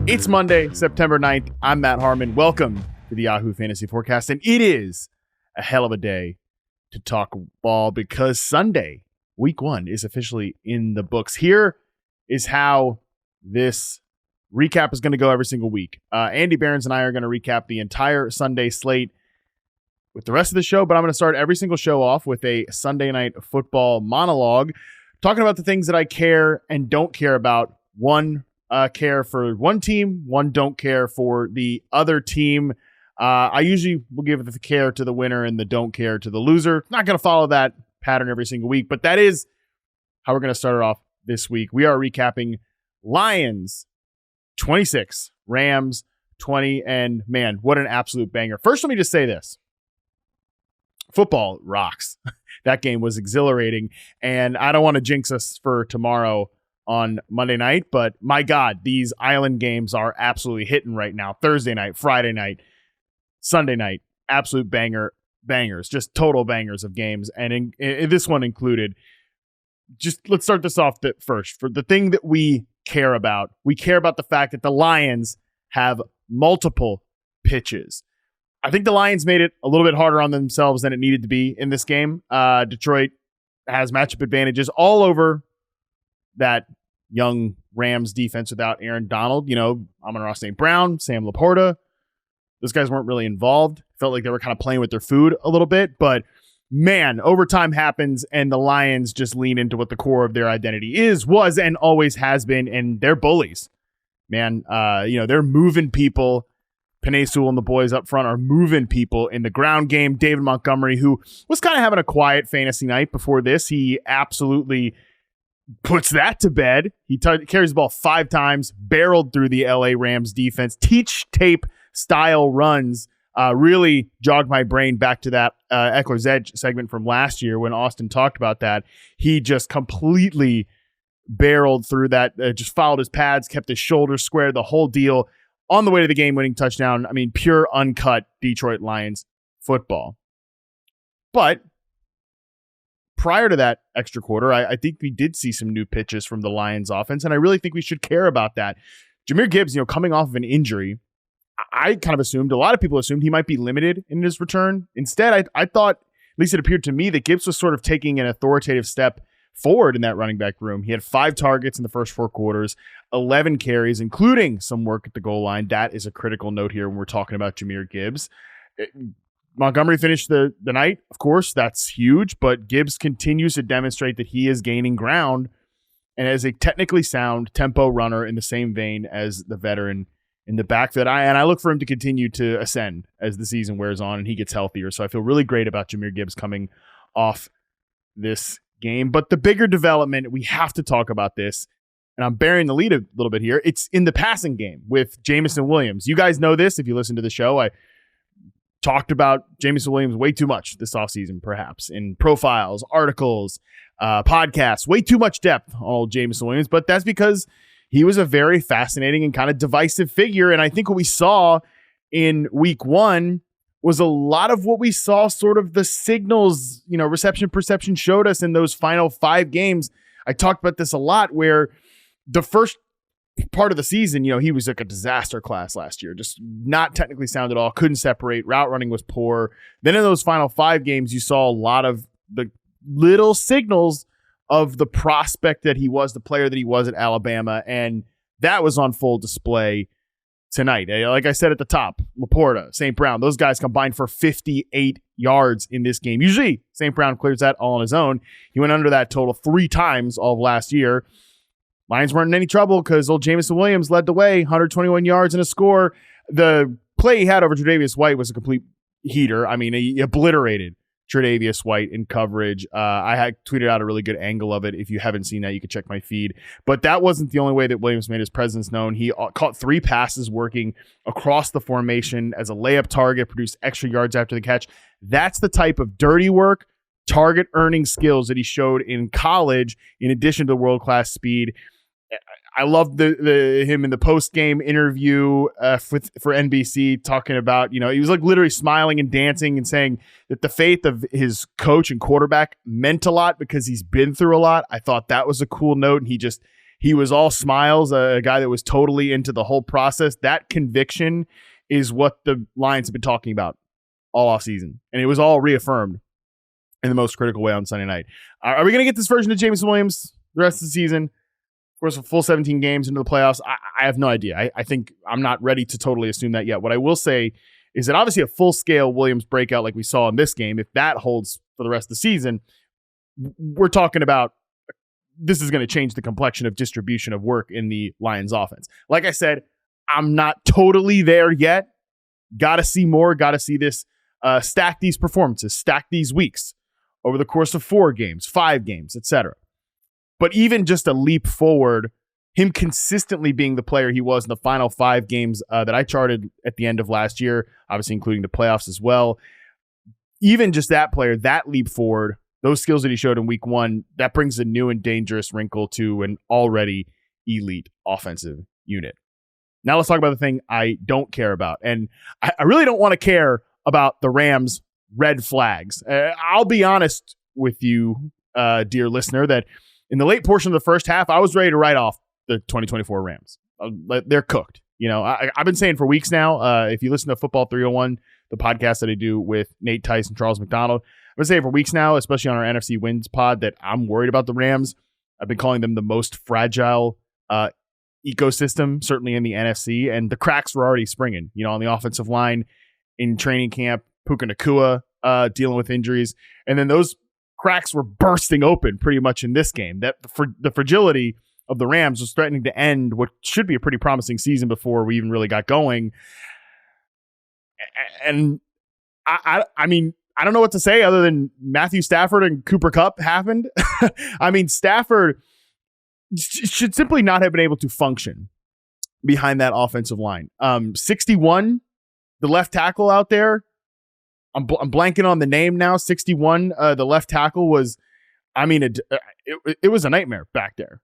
It's Monday, September 9th. I'm Matt Harmon. Welcome to the Yahoo Fantasy Forecast. And it is a hell of a day to talk ball because Sunday, week one, is officially in the books. Here is how this recap is going to go every single week. Andy Behrens and I are going to recap the entire Sunday slate with the rest of the show, but I'm going to start every single show off with a Sunday night football monologue, talking about the things that I care and don't care about. One, care for one team, one don't care for the other team. I usually will give the care to the winner and the don't care to the loser. Not going to follow that pattern every single week, but that is how we're going to start it off this week. We are recapping Lions 26, Rams 20, and man, what an absolute banger. First, let me just say this. Football rocks. That game was exhilarating, and I don't want to jinx us for tomorrow on Monday night, but my God, these island games are absolutely hitting right now. Thursday night, Friday night, Sunday night, absolute bangers, just total bangers of games, and in this one included. Just let's start this off first. For the thing that we care about the fact that the Lions have multiple pitches. I think the Lions made it a little bit harder on themselves than it needed to be in this game. Detroit has matchup advantages all over that young Rams defense without Aaron Donald. You know, Amon-Ra St. Brown, Sam Laporta. Those guys weren't really involved. Felt like they were kind of playing with their food a little bit. But, man, overtime happens, and the Lions just lean into what the core of their identity was, and always has been, and they're bullies. Man, they're moving people. Penei Sewell and the boys up front are moving people in the ground game. David Montgomery, who was kind of having a quiet fantasy night before this, he absolutely puts that to bed. He carries the ball 5 times, barreled through the LA Rams defense. Teach tape style runs really jogged my brain back to that Eckler's Edge segment from last year when Austin talked about that. He just completely barreled through that, just followed his pads, kept his shoulders square, the whole deal. On the way to the game-winning touchdown, I mean, pure uncut Detroit Lions football. But prior to that extra quarter, I think we did see some new pitches from the Lions offense, and I really think we should care about that. Jahmyr Gibbs, coming off of an injury, I kind of assumed, a lot of people assumed he might be limited in his return. Instead, I thought, at least it appeared to me, that Gibbs was sort of taking an authoritative step forward in that running back room. He had 5 targets in the first 4 quarters, 11 carries, including some work at the goal line. That is a critical note here when we're talking about Jahmyr Gibbs. Montgomery finished the night, of course, that's huge, but Gibbs continues to demonstrate that he is gaining ground and as a technically sound tempo runner in the same vein as the veteran in the backfield. I look for him to continue to ascend as the season wears on and he gets healthier. So I feel really great about Jahmyr Gibbs coming off this game. But the bigger development, we have to talk about this, and I'm burying the lead a little bit here. It's in the passing game with Jameson Williams. You guys know this if you listen to the show. I talked about Jameson Williams way too much this offseason, perhaps, in profiles, articles, podcasts, way too much depth on old Jameson Williams, but that's because he was a very fascinating and kind of divisive figure, and I think what we saw in week one was a lot of what we saw, sort of the signals, reception perception showed us in those final 5 games. I talked about this a lot, where the first part of the season, he was like a disaster class last year, just not technically sound at all, couldn't separate, route running was poor. Then in those final 5 games, you saw a lot of the little signals of the prospect that he was, the player that he was at Alabama, and that was on full display tonight. Like I said at the top, Laporta, St. Brown, those guys combined for 58 yards in this game. Usually St. Brown clears that all on his own. He went under that total 3 times all of last year. Lions weren't in any trouble because old Jameson Williams led the way, 121 yards and a score. The play he had over Tre'Davious White was a complete heater. I mean, he obliterated Tre'Davious White in coverage. I had tweeted out a really good angle of it. If you haven't seen that, you can check my feed. But that wasn't the only way that Williams made his presence known. He caught 3 passes working across the formation as a layup target, produced extra yards after the catch. That's the type of dirty work, target earning skills that he showed in college, in addition to world-class speed. I loved him in the post-game interview for NBC, talking about, he was like literally smiling and dancing and saying that the faith of his coach and quarterback meant a lot because he's been through a lot. I thought that was a cool note. And he He was all smiles, a guy that was totally into the whole process. That conviction is what the Lions have been talking about all offseason, and it was all reaffirmed in the most critical way on Sunday night. Are we going to get this version of Jameson Williams the rest of the season? Of course, a full 17 games into the playoffs. I have no idea. I think I'm not ready to totally assume that yet. What I will say is that obviously a full-scale Williams breakout like we saw in this game, if that holds for the rest of the season, we're talking about this is going to change the complexion of distribution of work in the Lions offense. Like I said, I'm not totally there yet. Got to see more. Got to see this. Stack these performances. Stack these weeks over the course of 4 games, 5 games, etc. But even just a leap forward, him consistently being the player he was in the final 5 games that I charted at the end of last year, obviously including the playoffs as well. Even just that player, that leap forward, those skills that he showed in week 1, that brings a new and dangerous wrinkle to an already elite offensive unit. Now let's talk about the thing I don't care about. And I really don't want to care about the Rams' red flags. I'll be honest with you, dear listener, that in the late portion of the first half, I was ready to write off the 2024 Rams. They're cooked. You know, I've been saying for weeks now, if you listen to Football 301, the podcast that I do with Nate Tice and Charles McDonald, I've been saying for weeks now, especially on our NFC Wins pod, that I'm worried about the Rams. I've been calling them the most fragile ecosystem, certainly in the NFC, and the cracks were already springing, you know, on the offensive line in training camp. Puka Nacua dealing with injuries, and then those cracks were bursting open pretty much in this game. That the fragility of the Rams was threatening to end what should be a pretty promising season before we even really got going. And I mean, I don't know what to say other than Matthew Stafford and Cooper Kupp happened. I mean, Stafford should simply not have been able to function behind that offensive line. 61, the left tackle out there, I'm blanking on the name now. 61, the left tackle was, I mean, it was a nightmare back there.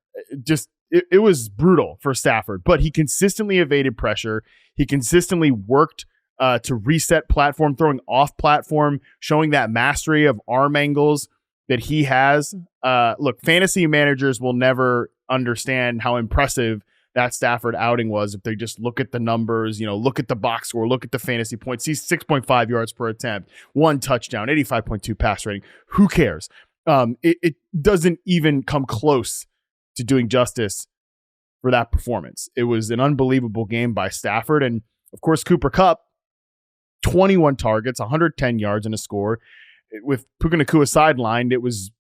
It was brutal for Stafford, but he consistently evaded pressure. He consistently worked to reset platform, throwing off platform, showing that mastery of arm angles that he has. Look, fantasy managers will never understand how impressive that Stafford outing was if they just look at the numbers, you know, look at the box score, look at the fantasy points. He's 6.5 yards per attempt, 1 touchdown, 85.2 pass rating. Who cares? It doesn't even come close to doing justice for that performance. It was an unbelievable game by Stafford. And of course, Cooper Kupp, 21 targets, 110 yards and a score. With Puka Nacua sidelined, it was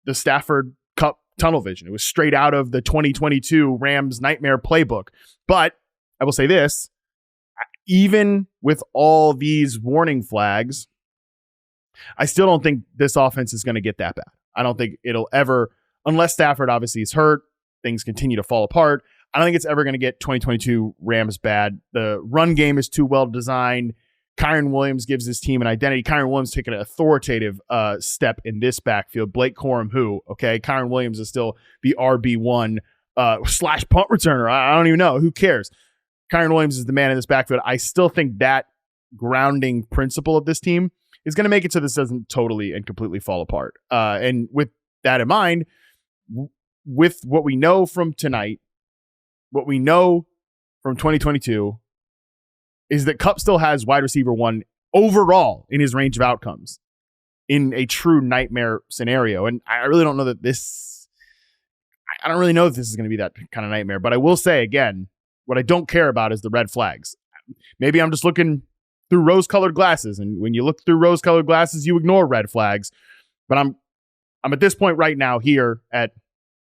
the Stafford Kupp tunnel vision. It was straight out of the 2022 Rams nightmare playbook. But I will say this, even with all these warning flags, I still don't think this offense is going to get that bad. I don't think it'll ever, unless Stafford obviously is hurt, things continue to fall apart. I don't think it's ever going to get 2022 Rams bad. The run game is too well designed. Kyren Williams gives his team an identity. Kyren Williams taking an authoritative step in this backfield. Blake Corum, okay? Kyren Williams is still the RB1 slash punt returner. I don't even know. Who cares? Kyren Williams is the man in this backfield. I still think that grounding principle of this team is going to make it so this doesn't totally and completely fall apart. And with that in mind, with what we know from tonight, what we know from 2022, is that Kupp still has wide receiver 1 overall in his range of outcomes in a true nightmare scenario. And I really don't know that I don't really know if this is going to be that kind of nightmare. But I will say, again, what I don't care about is the red flags. Maybe I'm just looking through rose-colored glasses. And when you look through rose-colored glasses, you ignore red flags. But I'm at this point right now here at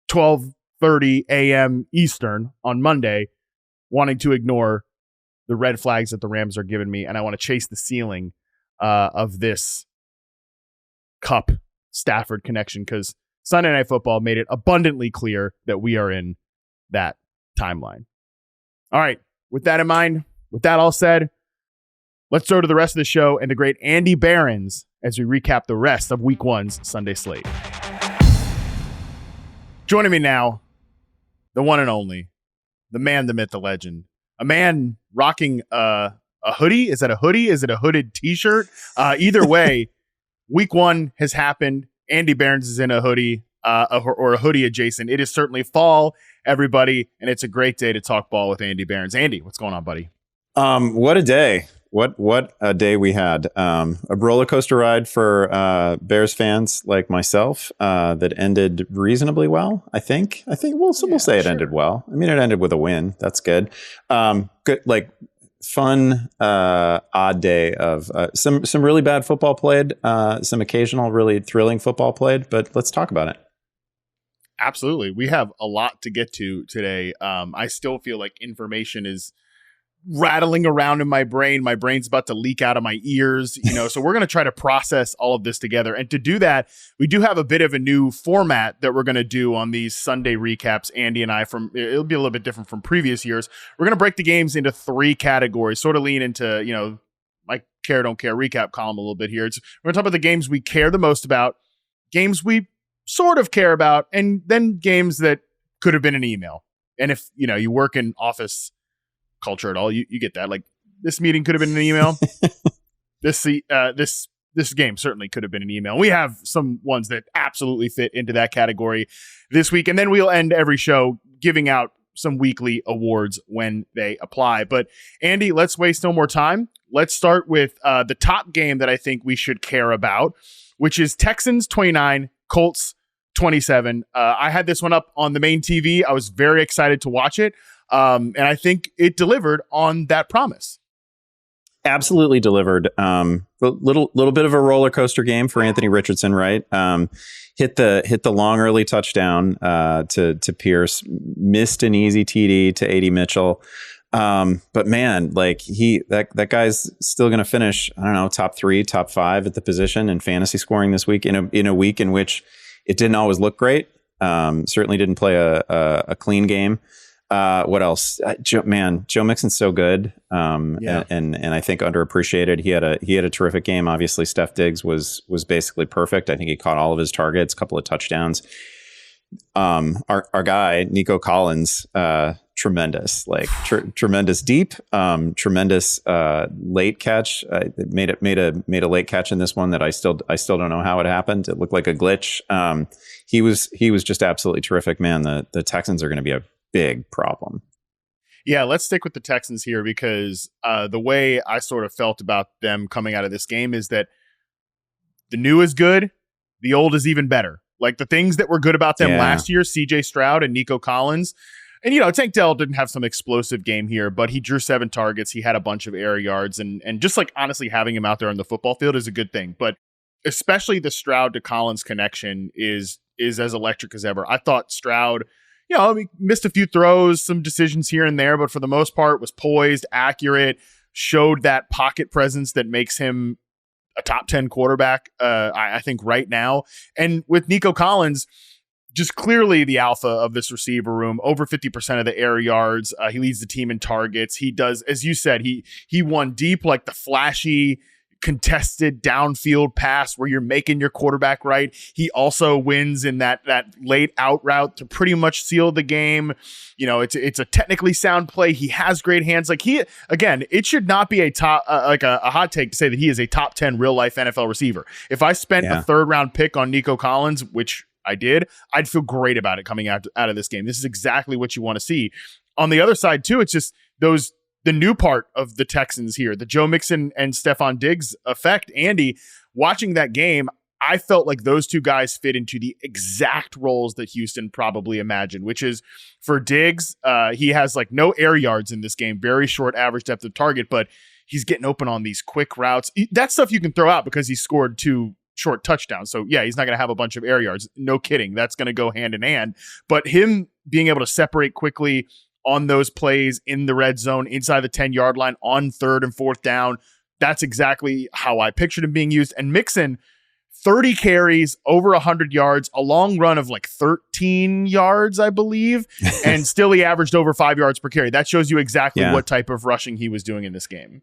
12:30 a.m. Eastern on Monday, wanting to ignore the red flags that the Rams are giving me, and I want to chase the ceiling of this Kupp Stafford connection, because Sunday Night Football made it abundantly clear that we are in that timeline. All right, with that in mind, with that all said, let's go to the rest of the show and the great Andy Behrens as we recap the rest of Week 1's Sunday slate. Joining me now, the one and only, the man, the myth, the legend, a man rocking a hoodie. Is that a hoodie? Is it a hooded t-shirt? Either way, Week 1 has happened. Andy Behrens is in a hoodie. or a hoodie adjacent. It is certainly fall, everybody, and it's a great day to talk ball with Andy Behrens. Andy, what's going on, buddy? What a day. What a day we had. A roller coaster ride for Bears fans like myself that ended reasonably well, I think. We'll say it ended well. I mean, it ended with a win. That's good. Good, like fun, odd day of some really bad football played, some occasional really thrilling football played, but let's talk about it. Absolutely. We have a lot to get to today. I still feel like information is rattling around in my brain. My brain's about to leak out of my ears, so we're going to try to process all of this together. And to do that, we do have a bit of a new format that we're going to do on these Sunday recaps. Andy and I, it'll be a little bit different from previous years. We're going to break the games into 3 categories, sort of lean into, my care, don't care recap column a little bit here. We're going to talk about the games we care the most about, games we sort of care about, and then games that could have been an email. And if, you work in office culture at all, you get that. Like, this meeting could have been an email. This game certainly could have been an email. We have some ones that absolutely fit into that category this week, and then we'll end every show giving out some weekly awards when they apply. But Andy, let's waste no more time. Let's start with the top game that I think we should care about, which is Texans 29, Colts 27. I had this one up on the main TV. I was very excited to watch it. And I think it delivered on that promise. Absolutely delivered. Little bit of a roller coaster game for Anthony Richardson, right? Hit the long early touchdown to Pierce, missed an easy TD to A.D. Mitchell. But man, like that guy's still going to finish, I don't know, top 3, top 5 at the position in fantasy scoring this week in a week in which it didn't always look great. Certainly didn't play a clean game. What else? Joe Mixon's so good. And I think underappreciated. He had a terrific game. Obviously, Steph Diggs was basically perfect. I think he caught all of his targets, a couple of touchdowns. Our guy, Nico Collins, tremendous, tremendous deep, tremendous late catch. Made a late catch in this one that I still don't know how it happened. It looked like a glitch. He was just absolutely terrific, man. The Texans are going to be a big problem. Yeah, let's stick with the Texans here because the way I sort of felt about them coming out of this game is that the new is good, the old is even better. Like the things that were good about them last year, CJ Stroud and Nico Collins. And, Tank Dell didn't have some explosive game here, but he drew 7 targets. He had a bunch of air yards. And just like honestly having him out there on the football field is a good thing. But especially the Stroud to Collins connection is as electric as ever. I thought Stroud, he missed a few throws, some decisions here and there, but for the most part was poised, accurate, showed that pocket presence that makes him a top 10 quarterback, I think right now. And with Nico Collins, just clearly the alpha of this receiver room, over 50% of the air yards. He leads the team in targets. He does, as you said, he won deep, like the flashy contested downfield pass where you're making your quarterback right. He also wins in that late out route to pretty much seal the game. It's a technically sound play. He has great hands. Like it should not be a top a hot take to say that he is a top 10 real life NFL receiver. If I spent a 3rd round pick on Nico Collins, which I did, I'd feel great about it coming out of this game. This is exactly what you want to see. On the other side too, it's just the new part of the Texans here, the Joe Mixon and Stephon Diggs effect. Andy, watching that game, I felt like those two guys fit into the exact roles that Houston probably imagined, which is for Diggs, he has like no air yards in this game, very short average depth of target, but he's getting open on these quick routes. That stuff you can throw out because he scored 2 short touchdowns. So yeah, he's not going to have a bunch of air yards. No kidding. That's going to go hand in hand. But him being able to separate quickly on those plays in the red zone, inside the 10-yard line, on 3rd and 4th down, that's exactly how I pictured him being used. And Mixon, 30 carries, over 100 yards, a long run of like 13 yards, I believe, and still he averaged over 5 yards per carry. That shows you exactly what type of rushing he was doing in this game.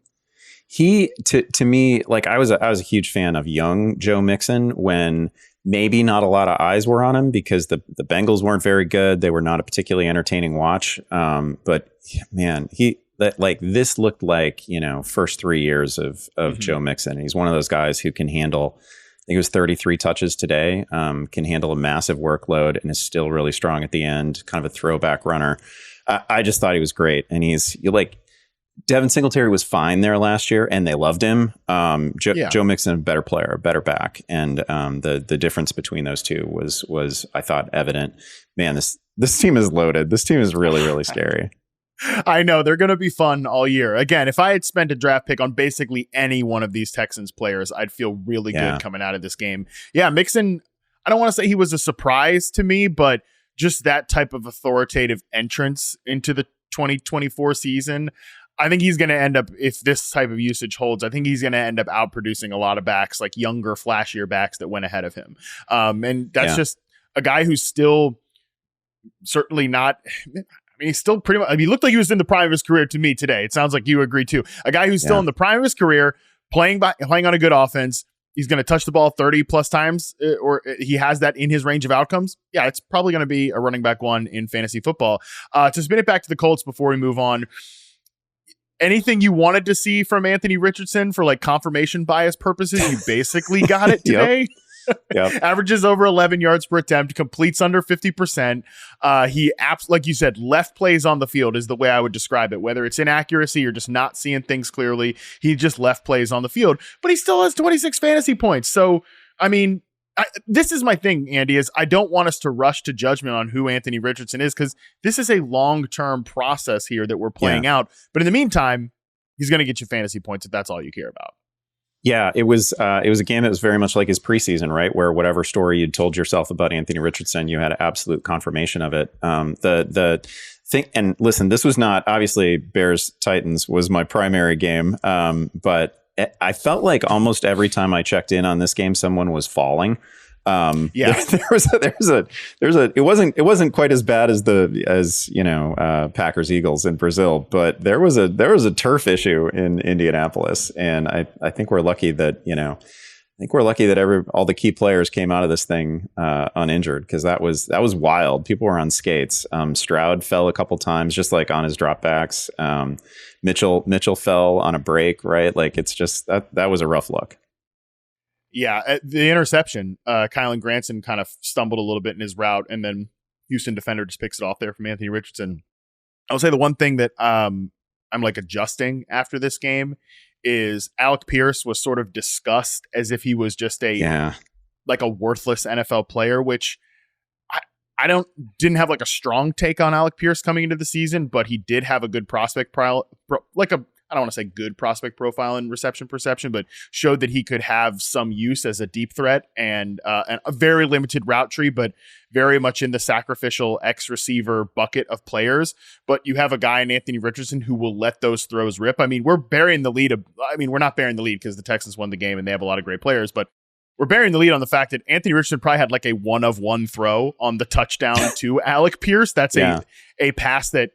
He, to me, like I was a huge fan of young Joe Mixon when maybe not a lot of eyes were on him because the Bengals weren't very good. They were not a particularly entertaining watch. But man, this looked like, first 3 years of Joe Mixon. He's one of those guys who can handle think it was 33 touches today. Can handle a massive workload and is still really strong at the end. Kind of a throwback runner. I just thought he was great, and Devin Singletary was fine there last year, and they loved him. Joe Mixon, a better player, a better back, and the difference between those two was I thought evident. Man, this team is loaded. This team is really, really scary. I know they're going to be fun all year. Again, if I had spent a draft pick on basically any one of these Texans players, I'd feel really good coming out of this game. Yeah, Mixon, I don't want to say he was a surprise to me, but just that type of authoritative entrance into the 2024 season, I think he's going to end up, if this type of usage holds, I think he's going to end up outproducing a lot of backs, like younger, flashier backs that went ahead of him. And that's just a guy who's still certainly not... I mean, he's still pretty much, he looked like he was in the prime of his career to me today. It sounds like you agree too. A guy who's still in the prime of his career, playing on a good offense. He's going to touch the ball 30 plus times, or he has that in his range of outcomes. Yeah, it's probably going to be a running back one in fantasy football. To spin it back to the Colts before we move on, anything you wanted to see from Anthony Richardson for like confirmation bias purposes, you basically got it today. Yep. Averages over 11 yards per attempt, completes under 50%. Like you said, left plays on the field is the way I would describe it. Whether it's inaccuracy or just not seeing things clearly, he just left plays on the field. But he still has 26 fantasy points. So, I mean, this is my thing, Andy, is I don't want us to rush to judgment on who Anthony Richardson is, because this is a long-term process here that we're playing out. But in the meantime, he's going to get you fantasy points if that's all you care about. Yeah, it was a game that was very much like his preseason, right? Where whatever story you'd told yourself about Anthony Richardson, you had absolute confirmation of it. The thing, and listen, this was not, obviously Bears Titans was my primary game, but I felt like almost every time I checked in on this game, someone was falling. It wasn't quite as bad as Packers Eagles in Brazil, but there was a turf issue in Indianapolis, and I think we're lucky that all the key players came out of this thing uninjured, because that was wild. People were on skates. Stroud fell a couple times, just like on his dropbacks. Mitchell fell on a break, right? Like, it's just that was a rough look. Yeah, the interception, Kylan Granson kind of stumbled a little bit in his route, and then Houston defender just picks it off there from Anthony Richardson. I would say the one thing that I'm like adjusting after this game is Alec Pierce was sort of discussed as if he was just a worthless NFL player, which I didn't have like a strong take on Alec Pierce coming into the season, but he did have a good prospect I don't want to say good prospect profile and reception perception, but showed that he could have some use as a deep threat and a very limited route tree, but very much in the sacrificial X receiver bucket of players. But you have a guy in Anthony Richardson who will let those throws rip. I mean, we're not burying the lead because the Texans won the game and they have a lot of great players, but we're burying the lead on the fact that Anthony Richardson probably had like a 1-of-1 throw on the touchdown to Alec Pierce. That's a pass that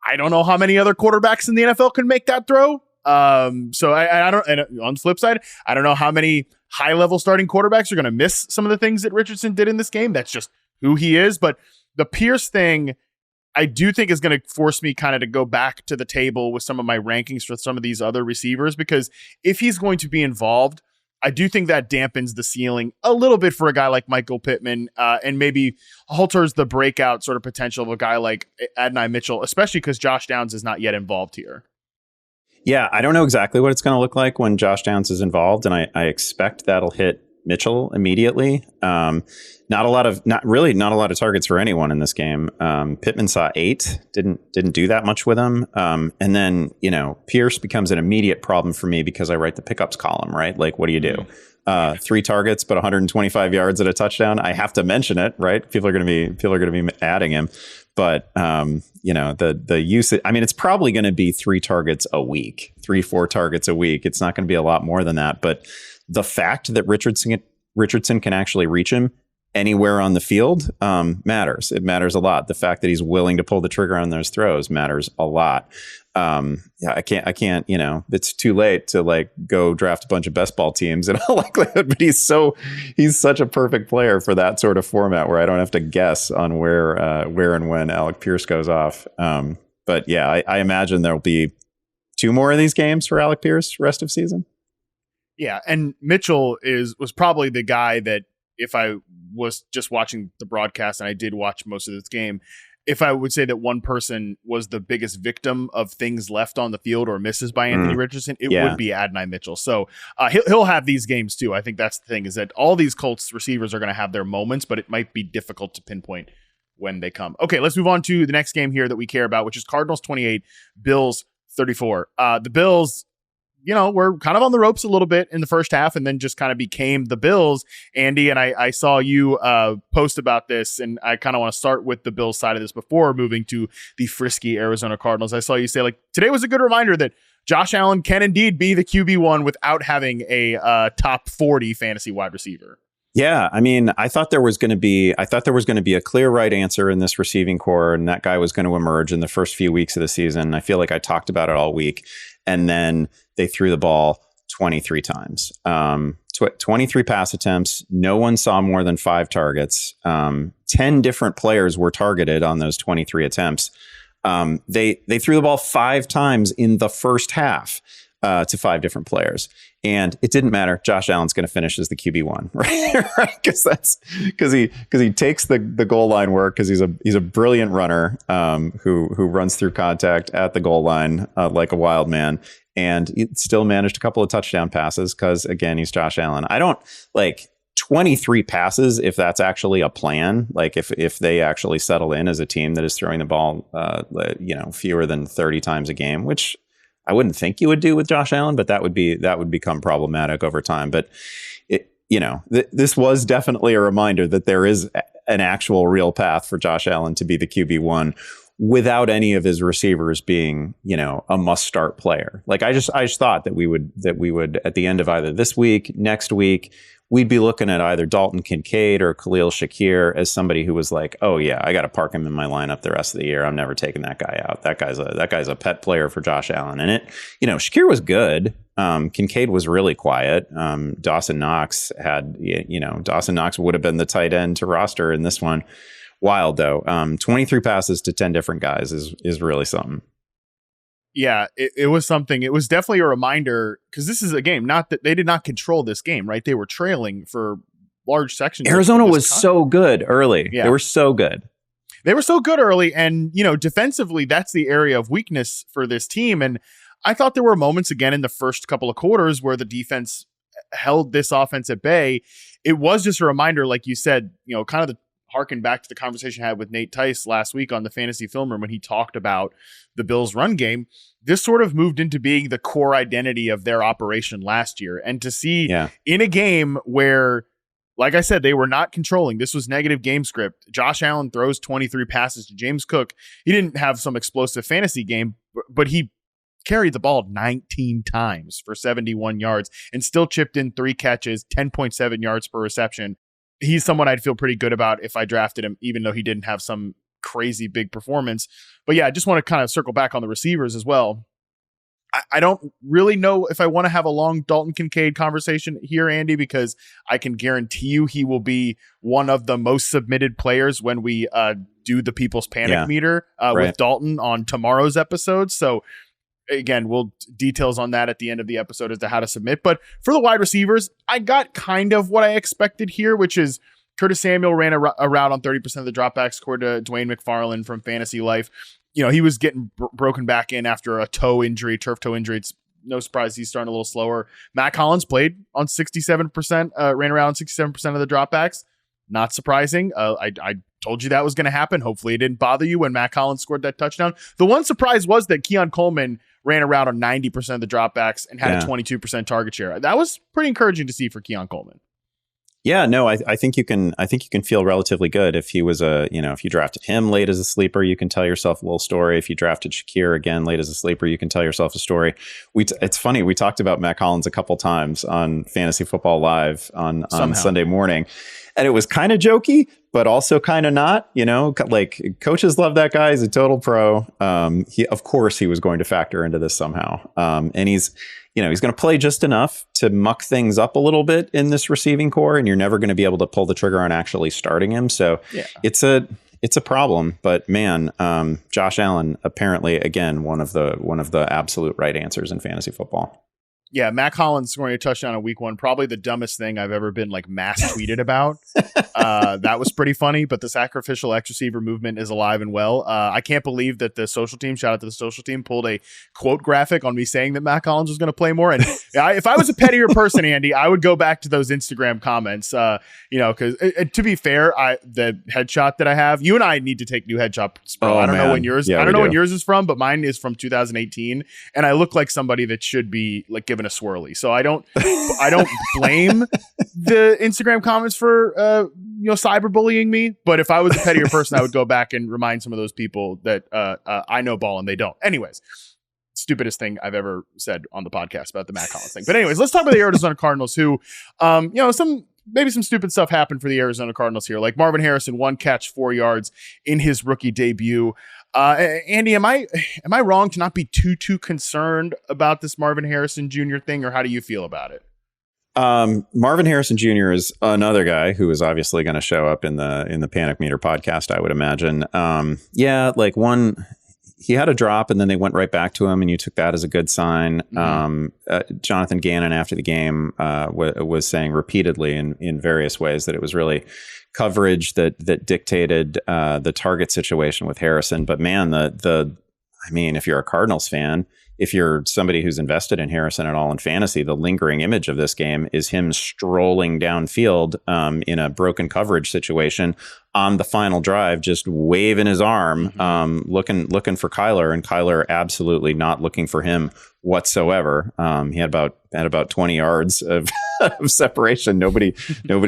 I don't know how many other quarterbacks in the NFL can make that throw. So I don't, and on the flip side, I don't know how many high level starting quarterbacks are going to miss some of the things that Richardson did in this game. That's just who he is. But the Pierce thing, I do think is going to force me kind of to go back to the table with some of my rankings for some of these other receivers, because if he's going to be involved, I do think that dampens the ceiling a little bit for a guy like Michael Pittman, and maybe alters the breakout sort of potential of a guy like Adonai Mitchell, especially because Josh Downs is not yet involved here. Yeah, I don't know exactly what it's going to look like when Josh Downs is involved, and I expect that'll hit Mitchell immediately. Not a lot of targets for anyone in this game. Pittman saw 8, didn't do that much with him. And then, Pierce becomes an immediate problem for me because I write the pickups column, right? Like, what do you do? 3 targets, but 125 yards at a touchdown. I have to mention it, right? People are going to be adding him, but the use. I mean, it's probably going to be 3 targets a week, 3-4 targets a week. It's not going to be a lot more than that, but the fact that Richardson can actually reach him anywhere on the field matters. It matters a lot. The fact that he's willing to pull the trigger on those throws matters a lot. I can't, it's too late to like go draft a bunch of best ball teams in all likelihood, but he's such a perfect player for that sort of format where I don't have to guess on where and when Alec Pierce goes off. But yeah, I imagine there'll be 2 more of these games for Alec Pierce rest of season. Yeah, and Mitchell was probably the guy that if I was just watching the broadcast, and I did watch most of this game, if I would say that one person was the biggest victim of things left on the field or misses by Anthony Richardson, it would be Adonai Mitchell. So he'll have these games too. I think that's the thing, is that all these Colts receivers are going to have their moments, but it might be difficult to pinpoint when they come. Okay, let's move on to the next game here that we care about, which is Cardinals 28, Bills 34. The Bills, we're kind of on the ropes a little bit in the first half and then just kind of became the Bills, Andy. And I saw you post about this, and I kind of want to start with the Bills side of this before moving to the frisky Arizona Cardinals. I saw you say, today was a good reminder that Josh Allen can indeed be the QB1 without having a top 40 fantasy wide receiver. Yeah, I mean, I thought there was going to be a clear right answer in this receiving core, and that guy was going to emerge in the first few weeks of the season. I feel like I talked about it all week, and then they threw the ball 23 times, 23 pass attempts. No one saw more than 5 targets. 10 different players were targeted on those 23 attempts. They threw the ball 5 times in the first half. To 5 different players, and it didn't matter. Josh Allen's going to finish as the QB1, right? Because he takes the goal line work, because he's a brilliant runner who runs through contact at the goal line like a wild man, and he still managed a couple of touchdown passes because, again, he's Josh Allen. I don't 23 passes if that's actually a plan. If they actually settle in as a team that is throwing the ball fewer than 30 times a game, which I wouldn't think you would do with Josh Allen, but that would become problematic over time. But this was definitely a reminder that there is an actual real path for Josh Allen to be the QB1 without any of his receivers being, a must start player. I just thought that we would at the end of either this week, next week, we'd be looking at either Dalton Kincaid or Khalil Shakir as somebody who was like, oh yeah, I got to park him in my lineup the rest of the year. I'm never taking that guy out. That guy's a pet player for Josh Allen. And Shakir was good. Kincaid was really quiet. Dawson Knox would have been the tight end to roster in this one. Wild though. 23 passes to 10 different guys is really something. Yeah, it was something. It was definitely a reminder, because this is a game, not that they did not control this game, right? They were trailing for large sections. Arizona was so good early. Yeah. They were so good. They were so good early. And, defensively, that's the area of weakness for this team. And I thought there were moments again in the first couple of quarters where the defense held this offense at bay. It was just a reminder, like you said, kind of the harken back to the conversation I had with Nate Tice last week on the Fantasy Film Room when he talked about the Bills' run game. This sort of moved into being the core identity of their operation last year. And to see in a game where, like I said, they were not controlling, this was negative game script. Josh Allen throws 23 passes to James Cook. He didn't have some explosive fantasy game, but he carried the ball 19 times for 71 yards and still chipped in 3 catches, 10.7 yards per reception. He's someone I'd feel pretty good about if I drafted him, even though he didn't have some crazy big performance. But yeah, I just want to kind of circle back on the receivers as well. I don't really know if I want to have a long Dalton Kincaid conversation here, Andy, because I can guarantee you he will be one of the most submitted players when we do the People's Panic meter with Dalton on tomorrow's episode. So again, we'll details on that at the end of the episode as to how to submit. But for the wide receivers, I got kind of what I expected here, which is Curtis Samuel ran a route on 30% of the dropbacks, according to Dwayne McFarland from Fantasy Life. He was getting broken back in after a turf toe injury. It's no surprise he's starting a little slower. Matt Collins played on 67%, ran around 67% of the dropbacks. Not surprising. I told you that was going to happen. Hopefully it didn't bother you when Matt Collins scored that touchdown. The one surprise was that Keon Coleman ran around on 90% of the dropbacks and had a 22% target share. That was pretty encouraging to see for Keon Coleman. Yeah, no, I think you can feel relatively good if he was if you drafted him late as a sleeper, you can tell yourself a little story. If you drafted Shakir again late as a sleeper, you can tell yourself a story. It's funny, we talked about Matt Collins a couple times on Fantasy Football Live on Sunday morning, and it was kind of jokey, but also kind of not. Coaches love that guy. He's a total pro. Of course he was going to factor into this somehow, and he's going to play just enough to muck things up a little bit in this receiving core, and you're never going to be able to pull the trigger on actually starting him. So it's a problem, but man, Josh Allen, apparently again, one of the absolute right answers in fantasy football. Yeah, Mac Hollins scoring a touchdown in week 1, probably the dumbest thing I've ever been like mass tweeted about. That was pretty funny, but the sacrificial X receiver movement is alive and well. I can't believe that the social team, shout out to the social team, pulled a quote graphic on me saying that Mac Hollins was going to play more. And if I was a pettier person, Andy, I would go back to those Instagram comments, because to be fair, the headshot that I have, you and I need to take new headshots, bro. I don't know when yours, I don't know when yours is from, but mine is from 2018. And I look like somebody that should be like given a swirly. So I don't blame the Instagram comments for cyberbullying me. But if I was a pettier person, I would go back and remind some of those people that I know ball and they don't. Anyways, stupidest thing I've ever said on the podcast about the Matt Collins thing. But anyways, let's talk about the Arizona Cardinals, who maybe some stupid stuff happened for the Arizona Cardinals here. Like Marvin Harrison, 1 catch, 4 yards in his rookie debut. Andy, am I wrong to not be too concerned about this Marvin Harrison Jr. thing, or how do you feel about it? Marvin Harrison Jr. is another guy who is obviously going to show up in the Panic Meter podcast, I would imagine. He had a drop and then they went right back to him, and you took that as a good sign. Mm-hmm. Jonathan Gannon after the game was saying repeatedly in various ways that it was really coverage that dictated the target situation with Harrison. But man, if you're a Cardinals fan, if you're somebody who's invested in Harrison at all in fantasy, the lingering image of this game is him strolling downfield in a broken coverage situation on the final drive, just waving his arm, looking for Kyler, and Kyler absolutely not looking for him whatsoever. He had about 20 yards of separation. Nobody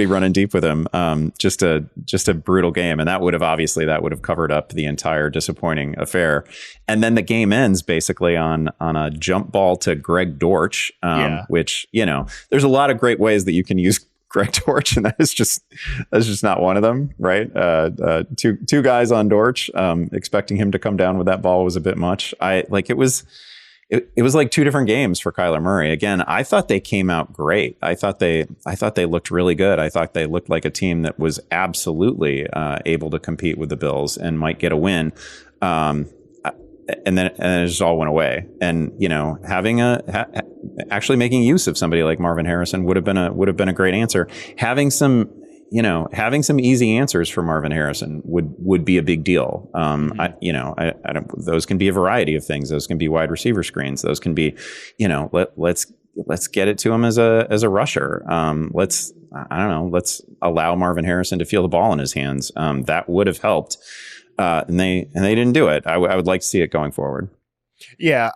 running deep with him. Just a brutal game, and that would have covered up the entire disappointing affair. And then the game ends basically on a jump ball to Greg Dortch, which there's a lot of great ways that you can use Greg Dortch, and that's just not one of them, right? Two guys on Dortch, expecting him to come down with that ball was a bit much. It was like 2 different games for Kyler Murray. Again, I thought they came out great. I thought they looked really good. I thought they looked like a team that was absolutely able to compete with the Bills and might get a win. And then it just all went away. And having actually making use of somebody like Marvin Harrison would have been a great answer. Having some easy answers for Marvin Harrison would be a big deal. I don't. Those can be a variety of things. Those can be wide receiver screens. Those can be, let's get it to him as a rusher. Let's allow Marvin Harrison to feel the ball in his hands. That would have helped. And they didn't do it. I would like to see it going forward. Yeah,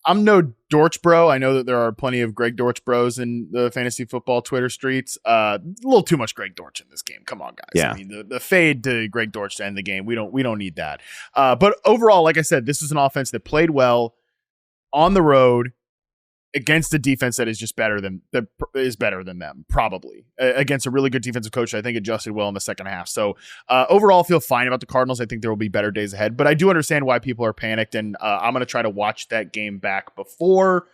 I'm no Dortch bro. I know that there are plenty of Greg Dortch bros in the fantasy football Twitter streets. A little too much Greg Dortch in this game. Come on, guys. Yeah. I mean, the fade to Greg Dortch to end the game. We don't need that. But overall, like I said, this is an offense that played well on the road against a defense that is just better than them, probably against a really good defensive coach. I think adjusted well in the second half. So overall, I feel fine about the Cardinals. I think there will be better days ahead, but I do understand why people are panicked, and I'm going to try to watch that game back before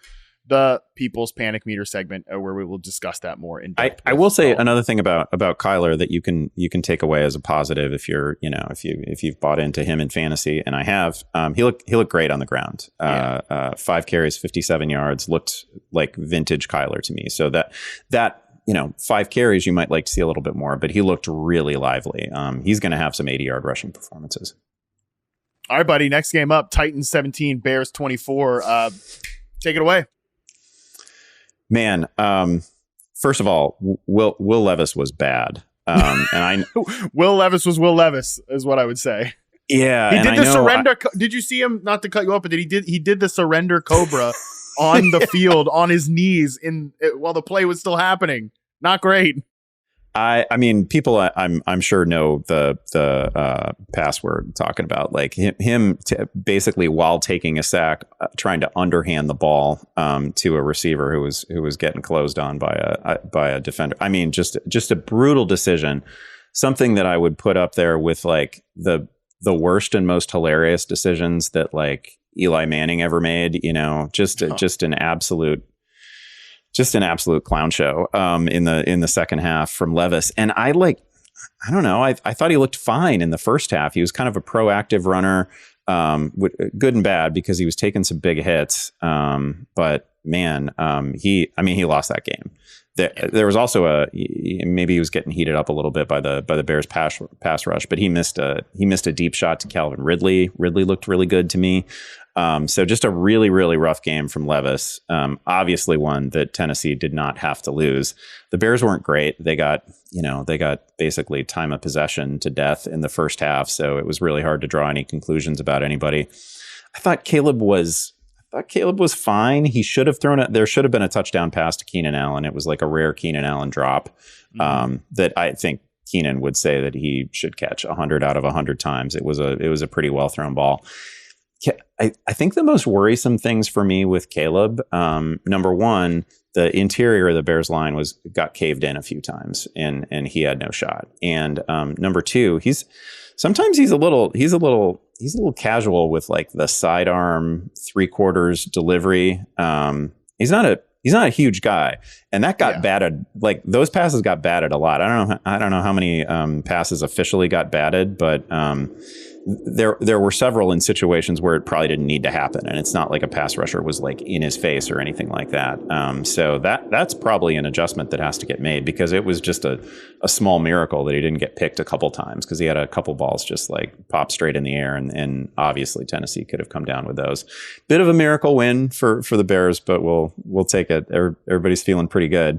the People's Panic Meter segment, where we will discuss that more in depth. I will say another thing about Kyler that you can take away as a positive if you're if you've bought into him in fantasy, and I have. He looked great on the ground. 5 carries, 57 yards, looked like vintage Kyler to me. So that 5 carries you might like to see a little bit more, but he looked really lively. He's going to have some 80-yard rushing performances. All right, buddy. Next game up: Titans 17, Bears 24. Take it away. Man, first of all, Will Levis was bad, and Will Levis was Will Levis, is what I would say. Yeah, he did the surrender. Did you see him? Not to cut you off, but he did the surrender cobra on the field on his knees while the play was still happening. Not great. I mean, people I'm sure know the pass we're talking about, like him basically while taking a sack, trying to underhand the ball to a receiver who was getting closed on by a defender. I mean, just a brutal decision. Something that I would put up there with like the worst and most hilarious decisions that like Eli Manning ever made. Just an absolute clown show in the second half from Levis. And I don't know. I thought he looked fine in the first half. He was kind of a proactive runner, good and bad because he was taking some big hits. But man, he lost that game. There was also maybe he was getting heated up a little bit by the Bears pass rush, but he missed a deep shot to Calvin Ridley. Ridley looked really good to me. So just a really, really rough game from Levis. Obviously one that Tennessee did not have to lose. The Bears weren't great. They got basically time of possession to death in the first half. So it was really hard to draw any conclusions about anybody. I thought Caleb was fine. He should have there should have been a touchdown pass to Keenan Allen. It was like a rare Keenan Allen drop that I think Keenan would say that he should catch 100 out of 100 times. It was a pretty well thrown ball. I think the most worrisome things for me with Caleb, number one, the interior of the Bears line got caved in a few times and he had no shot. And number two, he's a little casual with like the sidearm 3/4 delivery. He's not a huge guy, and that got batted. Like those passes got batted a lot. I don't know how many passes officially got batted, but there were several in situations where it probably didn't need to happen, and it's not like a pass rusher was like in his face or anything like that. So that's probably an adjustment that has to get made, because it was just a small miracle that he didn't get picked a couple times, because he had a couple balls just like pop straight in the air, and obviously Tennessee could have come down with those. Bit of a miracle win for the Bears, but we'll take it. Everybody's feeling pretty good.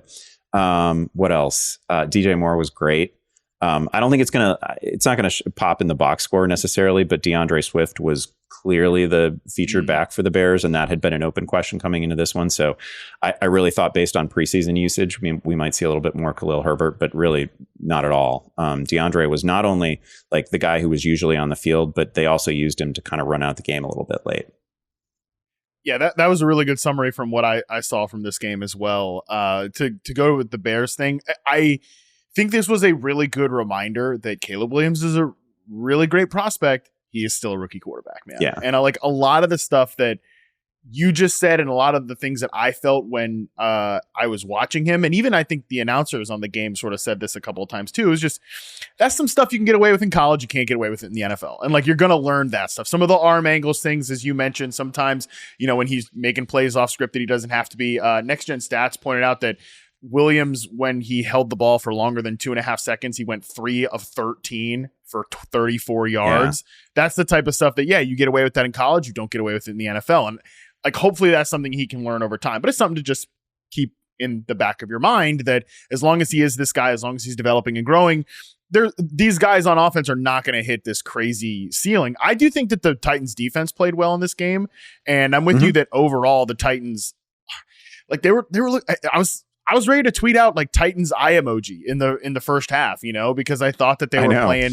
What else? DJ Moore was great. I don't think it's not going to pop in the box score necessarily, but DeAndre Swift was clearly the featured back for the Bears, and that had been an open question coming into this one. So I really thought, based on preseason usage, we might see a little bit more Khalil Herbert, but really not at all. DeAndre was not only like the guy who was usually on the field, but they also used him to kind of run out the game a little bit late. Yeah, that was a really good summary from what I saw from this game as well. To go with the Bears thing, I think this was a really good reminder that Caleb Williams is a really great prospect. He is still a rookie quarterback, man. Yeah. And I like a lot of the stuff that you just said, and a lot of the things that I felt when I was watching him. And even I think the announcers on the game sort of said this a couple of times too. It was just, that's some stuff you can get away with in college. You can't get away with it in the NFL. And like, you're going to learn that stuff. Some of the arm angles things, as you mentioned, sometimes, when he's making plays off script that he doesn't have to be. Next Gen Stats pointed out that Williams, when he held the ball for longer than 2.5 seconds, he went 3 of 13 for 34 yards. Yeah. That's the type of stuff that, you get away with that in college. You don't get away with it in the NFL. And like, hopefully that's something he can learn over time, but it's something to just keep in the back of your mind, that as long as he is this guy, as long as he's developing and growing, these guys on offense are not going to hit this crazy ceiling. I do think that the Titans defense played well in this game. And I'm with you that overall the Titans, like I was ready to tweet out like Titans eye emoji in the first half, because I thought that they were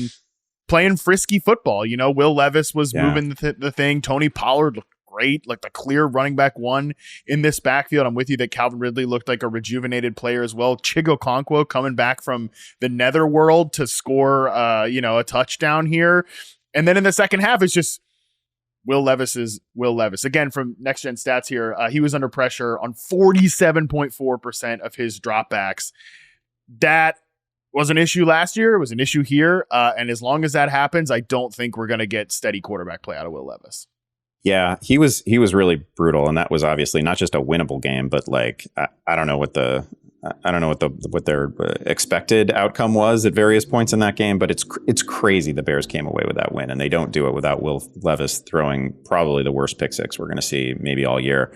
playing frisky football. Will Levis was moving the thing. Tony Pollard looked great, like the clear running back one in this backfield. I'm with you that Calvin Ridley looked like a rejuvenated player as well. Chigokonkwo coming back from the netherworld to score, a touchdown here. And then in the second half, it's just Will Levis is Will Levis. Again, from Next Gen Stats here, he was under pressure on 47.4% of his dropbacks. That was an issue last year. It was an issue here. And as long as that happens, I don't think we're going to get steady quarterback play out of Will Levis. Yeah, he was really brutal, and that was obviously not just a winnable game, but like I don't know what their expected outcome was at various points in that game, but it's crazy the Bears came away with that win, and they don't do it without Will Levis throwing probably the worst pick six we're going to see maybe all year.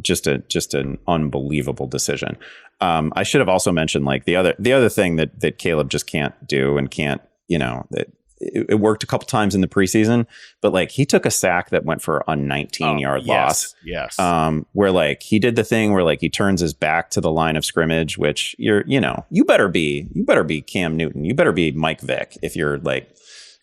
Just an unbelievable decision. I should have also mentioned like the other thing that Caleb just can't do and can't, that it worked a couple times in the preseason, but like he took a sack that went for a 19-yard loss. Yes. Where like he did the thing where like he turns his back to the line of scrimmage, which you better be Cam Newton. You better be Mike Vick if you're like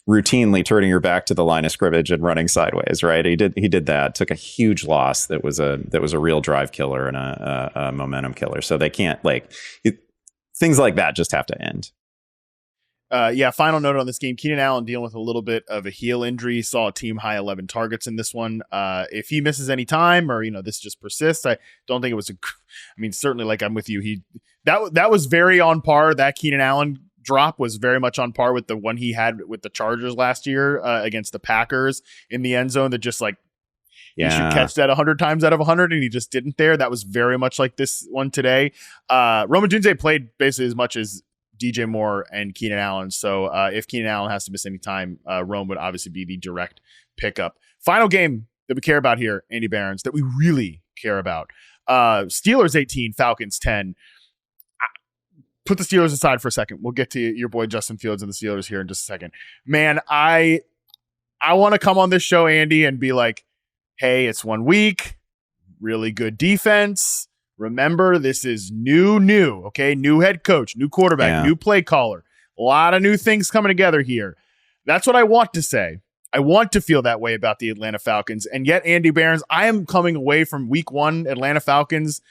routinely turning your back to the line of scrimmage and running sideways, right? He did that, took a huge loss that was a real drive killer and a momentum killer. So they can't things like that just have to end. Final note on this game, Keenan Allen dealing with a little bit of a heel injury, saw a team high 11 targets in this one. If he misses any time or, this just persists, I don't think it was certainly like I'm with you. That was very on par. That Keenan Allen drop was very much on par with the one he had with the Chargers last year against the Packers in the end zone that just like, He should catch that 100 times out of 100, and he just didn't there. That was very much like this one today. Rome Odunze played basically as much as DJ Moore and Keenan Allen. So if Keenan Allen has to miss any time, Rome would obviously be the direct pickup. Final game that we care about here, Andy Behrens, that we really care about. Steelers 18, Falcons 10. Put the Steelers aside for a second. We'll get to your boy Justin Fields and the Steelers here in just a second. Man, I want to come on this show, Andy, and be like, hey, it's 1 week, really good defense. Remember, this is new, okay? New head coach, new quarterback, new play caller. A lot of new things coming together here. That's what I want to say. I want to feel that way about the Atlanta Falcons. And yet, Andy Behrens, I am coming away from week 1 Atlanta Falcons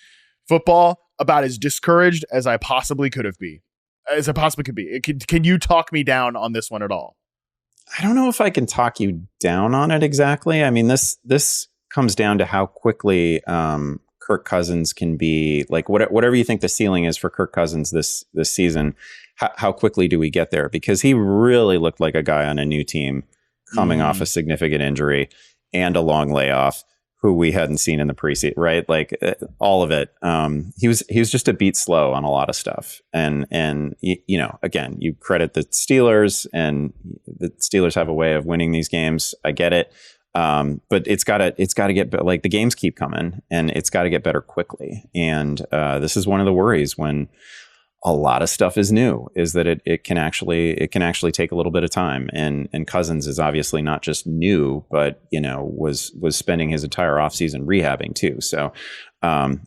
football about as discouraged as I possibly could be. Can you talk me down on this one at all? I don't know if I can talk you down on it exactly. I mean, this comes down to how quickly Kirk Cousins can be, like, whatever you think the ceiling is for Kirk Cousins this season. How quickly do we get there? Because he really looked like a guy on a new team coming off a significant injury and a long layoff, who we hadn't seen in the preseason, right? Like all of it. He was just a beat slow on a lot of stuff. And again, you credit the Steelers, and the Steelers have a way of winning these games. I get it. But it's gotta get, like, the games keep coming, and it's gotta get better quickly. And this is one of the worries when a lot of stuff is new, is that it can actually take a little bit of time. And Cousins is obviously not just new, but was spending his entire offseason rehabbing too. So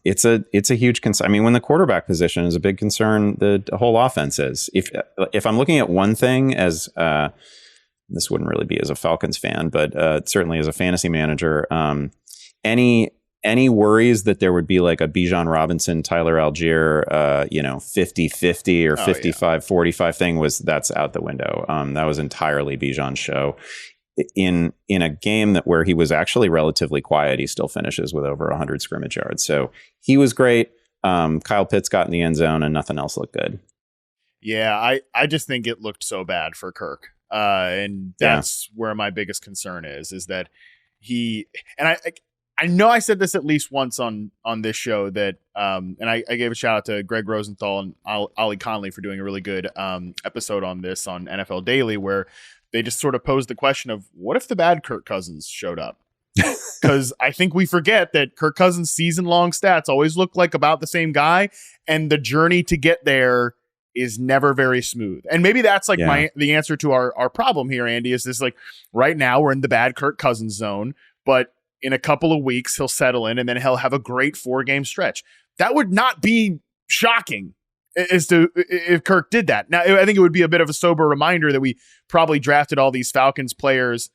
it's a huge concern. I mean, when the quarterback position is a big concern, the whole offense is. If I'm looking at one thing as this wouldn't really be as a Falcons fan, but certainly as a fantasy manager, any worries that there would be like a Bijan Robinson, Tyler Algier, 50-50 or 55-45 thing, that's out the window. That was entirely Bijan's show. In a game where he was actually relatively quiet, he still finishes with over 100 scrimmage yards. So he was great. Kyle Pitts got in the end zone, and nothing else looked good. Yeah, I just think it looked so bad for Kirk. And that's where my biggest concern is that I know I said this at least once on this show that, and I gave a shout out to Greg Rosenthal and Ollie Conley for doing a really good episode on this on NFL Daily, where they just sort of posed the question of, what if the bad Kirk Cousins showed up? Because I think we forget that Kirk Cousins' season-long stats always look like about the same guy, and the journey to get there is never very smooth. And maybe that's like the answer to our problem here, Andy, is this, like, right now we're in the bad Kirk Cousins zone, but in a couple of weeks he'll settle in, and then he'll have a great 4-game stretch. That would not be shocking as to if Kirk did that. Now, I think it would be a bit of a sober reminder that we probably drafted all these Falcons players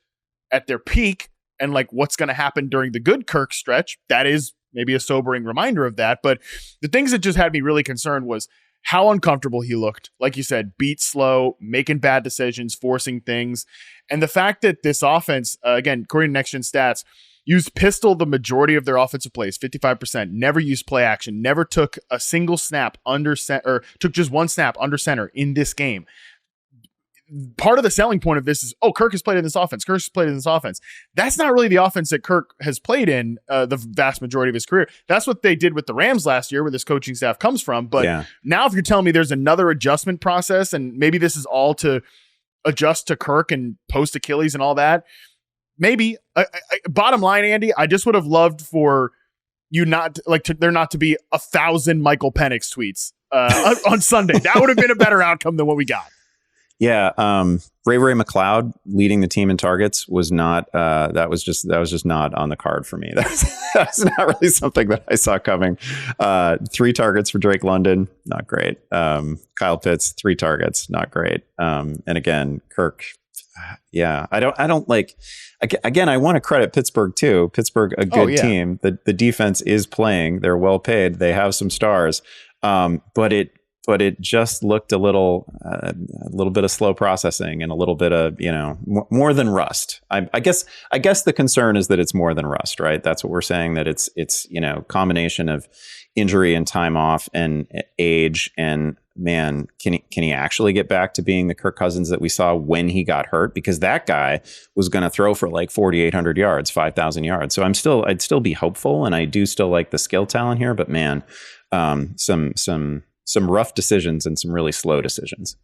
at their peak, and like what's going to happen during the good Kirk stretch. That is maybe a sobering reminder of that. But the things that just had me really concerned was how uncomfortable he looked. Like you said, beat slow, making bad decisions, forcing things. And the fact that this offense, again, according to Next Gen Stats, used pistol the majority of their offensive plays, 55%, never used play action, never took a single snap under center, or took just one snap under center in this game. Part of the selling point of this is, Kirk has played in this offense. Kirk has played in this offense. That's not really the offense that Kirk has played in the vast majority of his career. That's what they did with the Rams last year, where this coaching staff comes from. But now if you're telling me there's another adjustment process, and maybe this is all to adjust to Kirk and post Achilles and all that, maybe. Bottom line, Andy, I just would have loved for you there not to be 1,000 Michael Penix tweets on Sunday. That would have been a better outcome than what we got. Yeah, Ray McLeod leading the team in targets was not. That was just not on the card for me. That's not really something that I saw coming. 3 targets for Drake London, not great. Kyle Pitts, 3 targets, not great. And again, Kirk. Yeah, I don't like. Again, I want to credit Pittsburgh too. Pittsburgh, a good team. The defense is playing. They're well paid. They have some stars. But it just looked a little bit of slow processing and a little bit of, more than rust. I guess the concern is that it's more than rust, right? That's what we're saying, that it's combination of injury and time off and age and man, can he actually get back to being the Kirk Cousins that we saw when he got hurt? Because that guy was going to throw for like 4,800 yards, 5,000 yards. So I'd still be hopeful, and I do still like the skill talent here. But man, some rough decisions and some really slow decisions.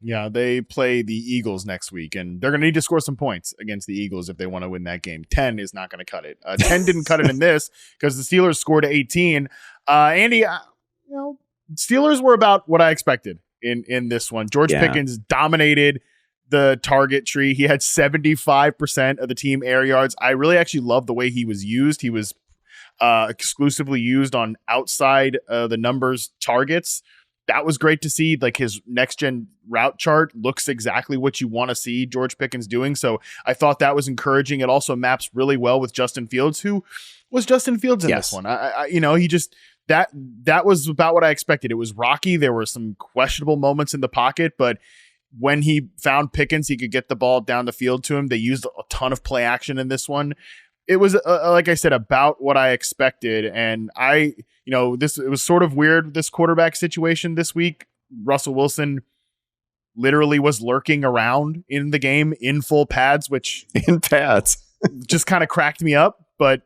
Yeah, they play the Eagles next week, and they're going to need to score some points against the Eagles if they want to win that game. 10 is not going to cut it. 10 didn't cut it in this because the Steelers scored 18. Andy, Steelers were about what I expected in this one. George Pickens dominated the target tree. He had 75% of the team air yards. I really actually love the way he was used. He was exclusively used on outside the numbers targets. That was great to see. Like, his next gen route chart looks exactly what you want to see George Pickens doing. So I thought that was encouraging. It also maps really well with Justin Fields, who was Justin Fields in this one. He just, that was about what I expected. It was rocky. There were some questionable moments in the pocket, but when he found Pickens, he could get the ball down the field to him. They used a ton of play action in this one. It was, like I said, about what I expected. And it was sort of weird, this quarterback situation this week. Russell Wilson literally was lurking around in the game in full pads, which just kind of cracked me up, but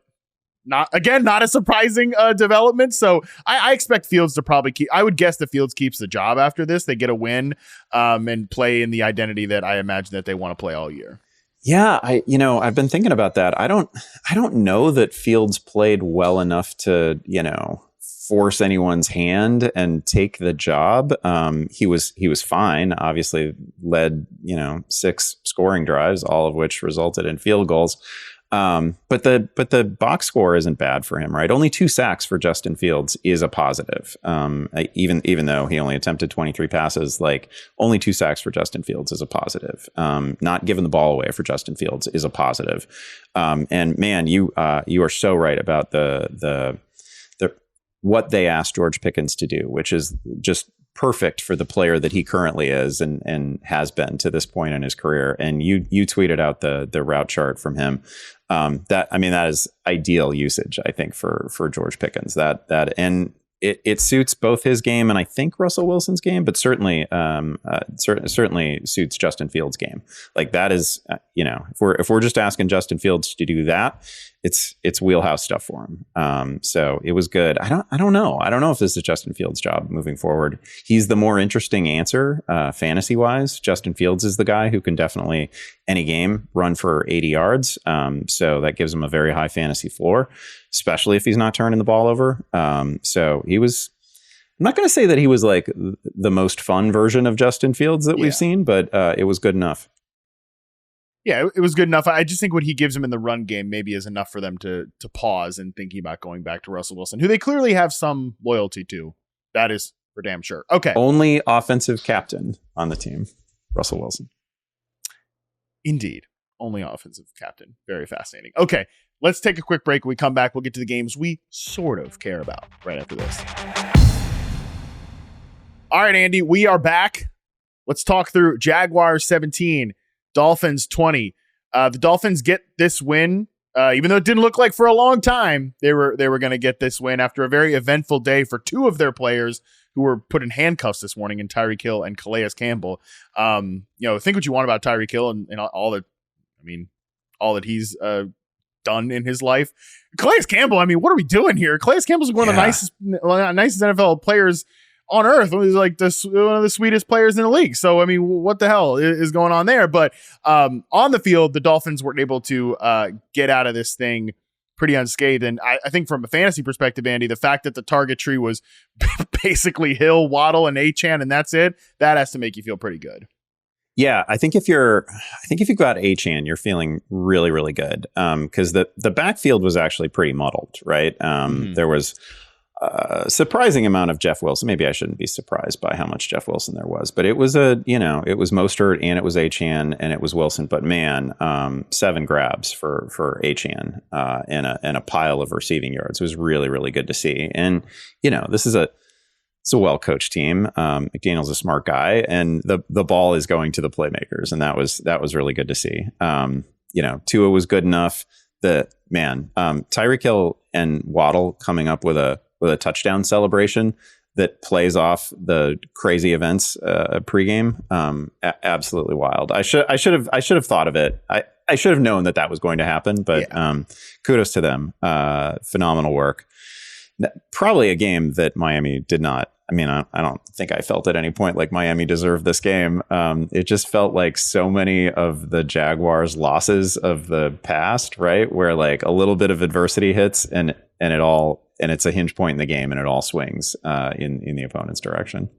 not a surprising development. So I expect Fields to probably I would guess that Fields keeps the job after this. They get a win and play in the identity that I imagine that they want to play all year. Yeah, I've been thinking about that. I don't know that Fields played well enough to, force anyone's hand and take the job. He was fine. Obviously led, 6 scoring drives, all of which resulted in field goals. But the box score isn't bad for him, right? Only 2 sacks for Justin Fields is a positive. Even though he only attempted 23 passes, like, only 2 sacks for Justin Fields is a positive. Not giving the ball away for Justin Fields is a positive. And man, you are so right about the what they asked George Pickens to do, which is just perfect for the player that he currently is and has been to this point in his career. And you tweeted out the route chart from him. That is ideal usage, I think, for George Pickens. And it suits both his game and I think Russell Wilson's game, but certainly suits Justin Fields' game. Like, that is, if we're just asking Justin Fields to do that, it's wheelhouse stuff for him. So it was good. I don't know if this is Justin Fields' job moving forward. He's the more interesting answer, fantasy wise. Justin Fields is the guy who can definitely any game run for 80 yards. So that gives him a very high fantasy floor, especially if he's not turning the ball over. So he was, I'm not going to say that he was like the most fun version of Justin Fields that we've seen, but it was good enough. Yeah, it was good enough. I just think what he gives him in the run game maybe is enough for them to pause and thinking about going back to Russell Wilson, who they clearly have some loyalty to. That is for damn sure. Okay. Only offensive captain on the team, Russell Wilson. Indeed. Only offensive captain. Very fascinating. Okay, let's take a quick break. When we come back, we'll get to the games we sort of care about right after this. All right, Andy, we are back. Let's talk through Jaguars 17, Dolphins 20. The Dolphins get this win, even though it didn't look like for a long time they were going to get this win after a very eventful day for 2 of their players who were put in handcuffs this morning, in Tyreek Hill and Calais Campbell. Think what you want about Tyreek Hill and all that he's done in his life. Calais Campbell, what are we doing here? Calais Campbell's one of the nicest NFL players on earth. He's like one of the sweetest players in the league. So, what the hell is going on there? But on the field, the Dolphins weren't able to get out of this thing pretty unscathed. And I think from a fantasy perspective, Andy, the fact that the target tree was basically Hill, Waddle, and Achane, and that's it, that has to make you feel pretty good. Yeah, I think if you've got Achane, you're feeling really, really good. Because the backfield was actually pretty muddled, right? There was a surprising amount of Jeff Wilson. Maybe I shouldn't be surprised by how much Jeff Wilson there was, but it was it was Mostert and it was Achane and it was Wilson. But man, 7 grabs for Achane and a pile of receiving yards. It was really, really good to see. And this is a well-coached team. McDaniel's a smart guy, and the ball is going to the playmakers, and that was really good to see. Tua was good enough. Tyreek Hill and Waddle coming up with a touchdown celebration. that plays off the crazy events pregame. Absolutely wild. I should have thought of it. I should have known that was going to happen, but kudos to them. Phenomenal work. Probably a game that Miami did not. I mean, I don't think I felt at any point like Miami deserved this game. It just felt like so many of the Jaguars' losses of the past, right? Where like a little bit of adversity hits and it's a hinge point in the game and it all swings in the opponent's direction.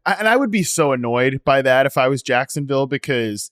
And I would be so annoyed by that if I was Jacksonville, because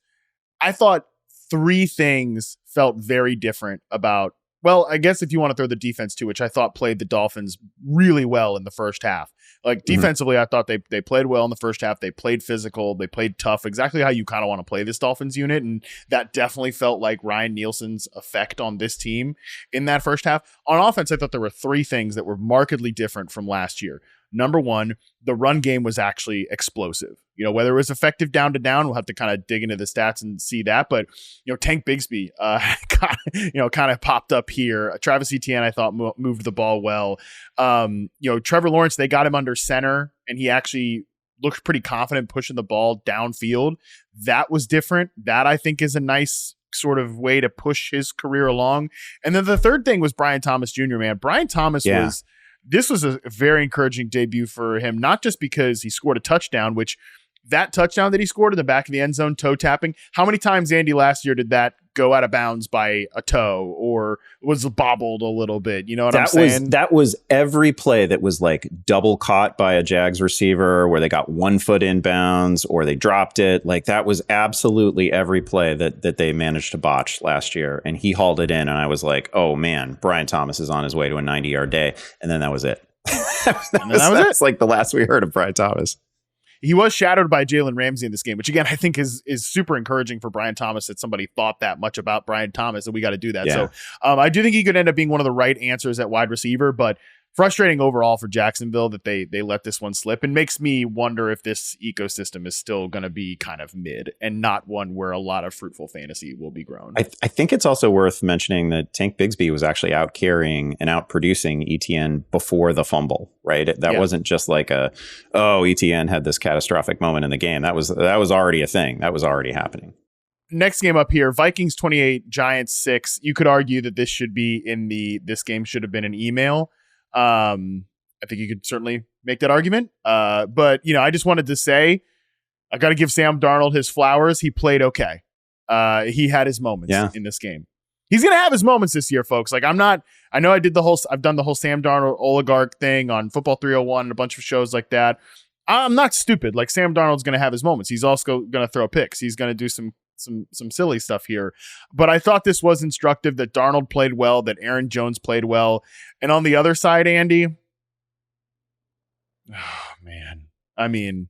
I thought three things felt very different about, well, I guess if you want to throw the defense too, which I thought played the Dolphins really well in the first half. Like defensively, I thought they played well in the first half. They played physical. They played tough, exactly how you kind of want to play this Dolphins unit. And that definitely felt like Ryan Nielsen's effect on this team in that first half. On offense, I thought there were three things that were markedly different from last year. Number one, the run game was actually explosive. You know, whether it was effective down to down, we'll have to kind of dig into the stats and see that. But, you know, Tank Bigsby, kind of popped up here. Travis Etienne, I thought, moved the ball well. Trevor Lawrence, they got him under center, and he actually looked pretty confident pushing the ball downfield. That was different. That, I think, is a nice sort of way to push his career along. And then the third thing was Brian Thomas Jr., man. Brian Thomas this was a very encouraging debut for him, not just because he scored a touchdown, which that touchdown that he scored in the back of the end zone, toe tapping, how many times, Andy, last year did that go out of bounds by a toe or was bobbled a little bit? You know what I'm saying? That was every play that was like double caught by a Jags receiver where they got 1 foot inbounds or they dropped it. Like that was absolutely every play that they managed to botch last year. And he hauled it in. And I was like, oh man, Brian Thomas is on his way to a 90-yard day. And then that was it. That's like the last we heard of Brian Thomas. He was shadowed by Jalen Ramsey in this game, which again, I think is super encouraging for Brian Thomas that somebody thought that much about Brian Thomas and we got to do that. Yeah. So I do think he could end up being one of the right answers at wide receiver, but frustrating overall for Jacksonville that they let this one slip, and makes me wonder if this ecosystem is still going to be kind of mid and not one where a lot of fruitful fantasy will be grown. I think it's also worth mentioning that Tank Bigsby was actually out carrying and out producing ETN before the fumble, right? That wasn't just like ETN had this catastrophic moment in the game. That was already a thing. That was already happening. Next game up here, Vikings 28, Giants 6. You could argue that this should be this game should have been an email. I think you could certainly make that argument. But, I just wanted to say, I got to give Sam Darnold his flowers. He played okay. He had his moments in this game. He's going to have his moments this year, folks. Like I've done the whole Sam Darnold oligarch thing on Football 301 and a bunch of shows like that. I'm not stupid. Like Sam Darnold's going to have his moments. He's also going to throw picks. He's going to do some silly stuff here. But I thought this was instructive that Darnold played well, that Aaron Jones played well. And on the other side, Andy, oh man, I mean,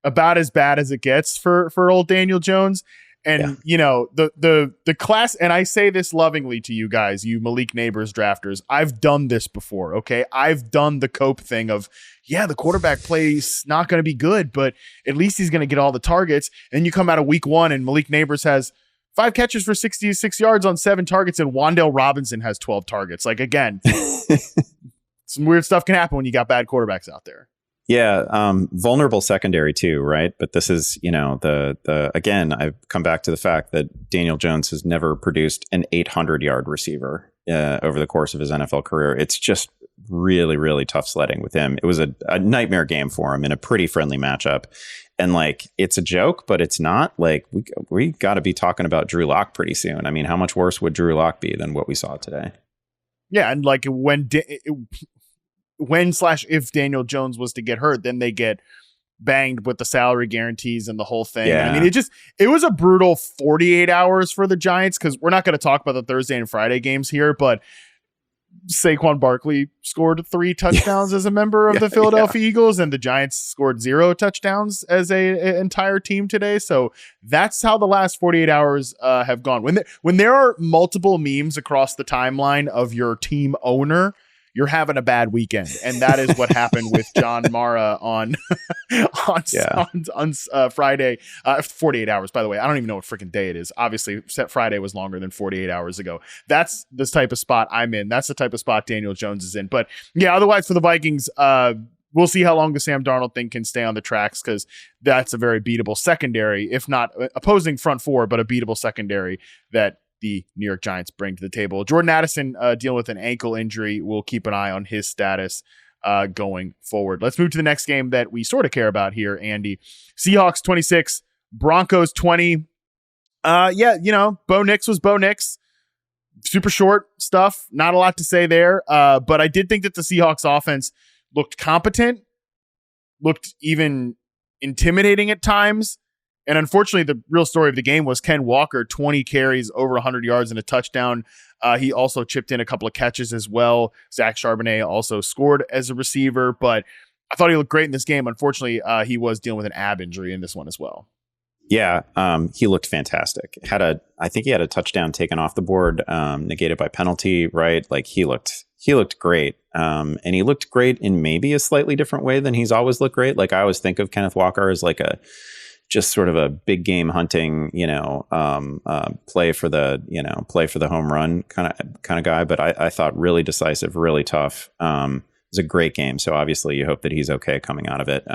about as bad as it gets for old Daniel Jones. And the class, and I say this lovingly to you guys, you Malik Neighbors drafters, I've done this before. Okay. I've done the Cope thing of, the quarterback play's not going to be good, but at least he's going to get all the targets. And you come out of week 1 and Malik Neighbors has 5 catches for 66 yards on 7 targets, and Wan'Dale Robinson has 12 targets. Like, again, some weird stuff can happen when you got bad quarterbacks out there. Yeah, vulnerable secondary too, right? But this is, again, I've come back to the fact that Daniel Jones has never produced an 800-yard receiver over the course of his NFL career. It's just really, really tough sledding with him. It was a nightmare game for him in a pretty friendly matchup. And like, it's a joke, but it's not. Like, we got to be talking about Drew Lock pretty soon. I mean, how much worse would Drew Lock be than what we saw today? Yeah, and like when/if Daniel Jones was to get hurt, then they get banged with the salary guarantees and the whole thing. Yeah. I mean, it was a brutal 48 hours for the Giants, because we're not going to talk about the Thursday and Friday games here, but Saquon Barkley scored 3 touchdowns as a member of the Philadelphia Eagles, and the Giants scored 0 touchdowns as an entire team today. So that's how the last 48 hours have gone. When there are multiple memes across the timeline of your team owner, you're having a bad weekend. And that is what happened with John Mara on Friday. 48 hours, by the way. I don't even know what freaking day it is. Obviously, Friday was longer than 48 hours ago. That's this type of spot I'm in. That's the type of spot Daniel Jones is in. But yeah, otherwise for the Vikings, we'll see how long the Sam Darnold thing can stay on the tracks, because that's a very beatable secondary, if not opposing front four, but a beatable secondary that the New York Giants bring to the table. Jordan Addison dealing with an ankle injury. We'll keep an eye on his status going forward. Let's move to the next game that we sort of care about here, Andy. Seahawks 26, Broncos 20. Bo Nix was Bo Nix. Super short stuff. Not a lot to say there. But I did think that the Seahawks offense looked competent, looked even intimidating at times. And unfortunately, the real story of the game was Ken Walker, 20 carries, over 100 yards and a touchdown. He also chipped in a couple of catches as well. Zach Charbonnet also scored as a receiver, but I thought he looked great in this game. Unfortunately, he was dealing with an ab injury in this one as well. Yeah, he looked fantastic. I think he had a touchdown taken off the board, negated by penalty, right? Like he looked great. And he looked great in maybe a slightly different way than he's always looked great. Like I always think of Kenneth Walker as like just sort of a big game hunting, play for the home run kind of guy. But I thought really decisive, really tough. It was a great game. So obviously you hope that he's okay coming out of it.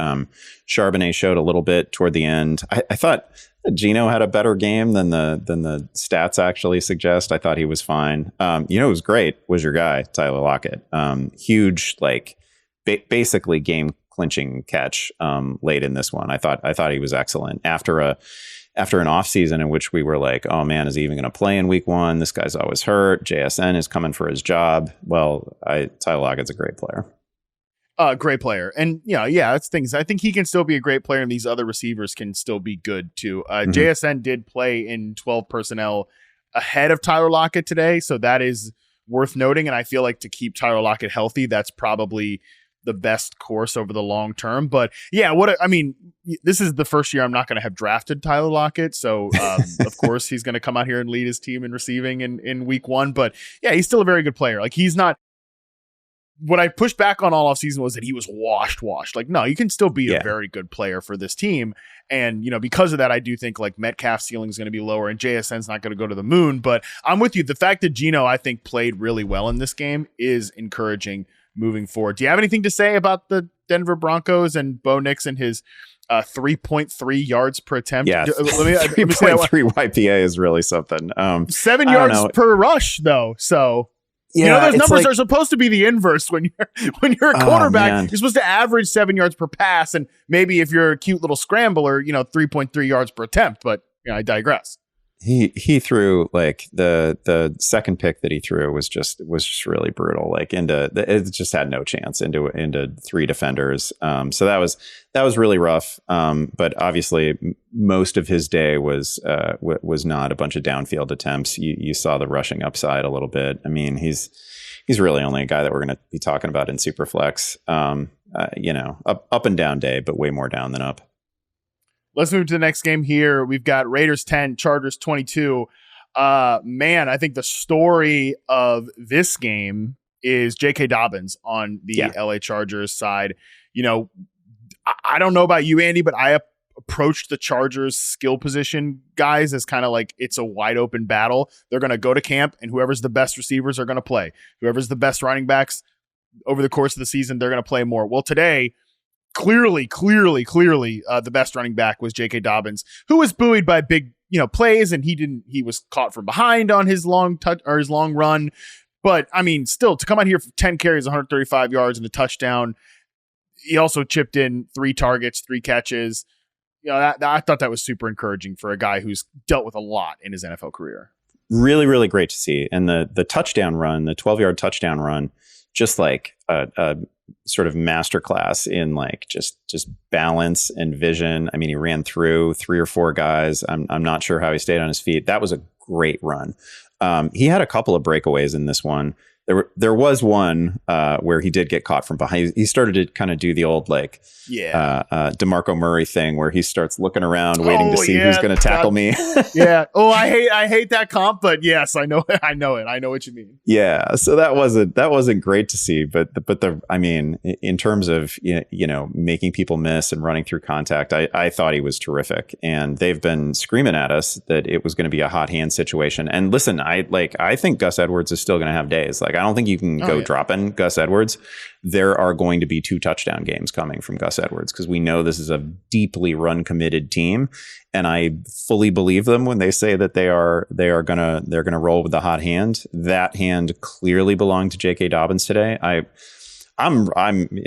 Charbonnet showed a little bit toward the end. I thought Geno had a better game than the stats actually suggest. I thought he was fine. It was great was your guy, Tyler Lockett. Huge, basically game clinching catch late in this one. I thought he was excellent after an offseason in which we were like, oh man, is he even going to play in week one? This guy's always hurt. JSN is coming for his job. Well, Tyler Lockett's a great player. Great player. And that's things. I think he can still be a great player, and these other receivers can still be good too. JSN did play in 12 personnel ahead of Tyler Lockett today. So that is worth noting. And I feel like to keep Tyler Lockett healthy, that's probably the best course over the long term. But this is the first year I'm not going to have drafted Tyler Lockett. So of course he's going to come out here and lead his team in receiving in week one. But yeah, he's still a very good player. Like he's not, what I pushed back on all offseason was that he was washed. Like, no, you can still be a very good player for this team. And, because of that, I do think like Metcalf's ceiling is going to be lower and JSN's not going to go to the moon. But I'm with you. The fact that Geno, I think, played really well in this game is encouraging moving forward. Do you have anything to say about the Denver Broncos and Bo Nix and his 3.3 yards per attempt? Yeah, 3.3 YPA is really something. 7 yards per rush, though. So those numbers are supposed to be the inverse when you're a quarterback. You're supposed to average 7 yards per pass, and maybe if you're a cute little scrambler, 3.3 yards per attempt. But I digress. He threw like the second pick that he threw was just really brutal. Like it just had no chance into three defenders. So that was really rough. But obviously most of his day was not a bunch of downfield attempts. You saw the rushing upside a little bit. I mean, he's really only a guy that we're going to be talking about in Superflex. Up and down day, but way more down than up. Let's move to the next game here. We've got Raiders 10, Chargers 22. I think the story of this game is J.K. Dobbins on the LA Chargers side. I don't know about you, Andy, but I approached the Chargers skill position guys as kind of like it's a wide open battle. They're going to go to camp, and whoever's the best receivers are going to play. Whoever's the best running backs over the course of the season, they're going to play more. Well, today, clearly, the best running back was J.K. Dobbins, who was buoyed by big, plays, and he was caught from behind on his long run. But I mean, still to come out here for 10 carries, 135 yards and a touchdown. He also chipped in 3 targets, 3 catches. I thought that was super encouraging for a guy who's dealt with a lot in his NFL career. Really, really great to see. And the touchdown run, the 12-yard touchdown run, just like a sort of masterclass in like just balance and vision. I mean, he ran through 3 or 4 guys. I'm not sure how he stayed on his feet. That was a great run. He had a couple of breakaways in this one. There was one where he did get caught from behind. He started to kind of do the old DeMarco Murray thing where he starts looking around, waiting to see who's going to tackle me. Yeah. Oh, I hate that comp, but yes, I know it. I know what you mean. Yeah. So that wasn't great to see, but in terms of making people miss and running through contact, I thought he was terrific. And they've been screaming at us that it was going to be a hot hand situation. And listen, I think Gus Edwards is still going to have days. Like I don't think you can go dropping Gus Edwards. There are going to be 2 touchdown games coming from Gus Edwards because we know this is a deeply run committed team, and I fully believe them when they say that they're gonna roll with the hot hand. That hand clearly belonged to J.K. Dobbins today. I'm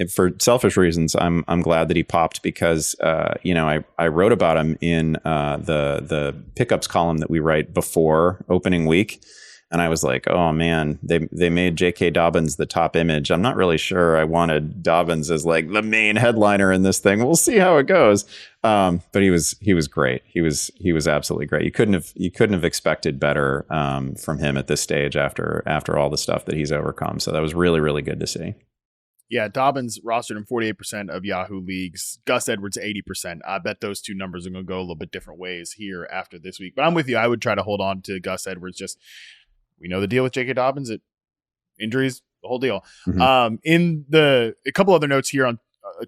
for selfish reasons, I'm glad that he popped because I wrote about him in the pickups column that we write before opening week, and I was like, oh man, they made J.K. Dobbins the top image. I'm not really sure I wanted Dobbins as like the main headliner in this thing. We'll see how it goes. But he was great. He was absolutely great. You couldn't have expected better from him at this stage after all the stuff that he's overcome. So that was really, really good to see. Yeah, Dobbins rostered in 48% of Yahoo leagues. Gus Edwards, 80%. I bet those two numbers are going to go a little bit different ways here after this week. But I'm with you. I would try to hold on to Gus Edwards. Just, we know the deal with J.K. Dobbins. Injuries, the whole deal. Mm-hmm. A couple other notes here on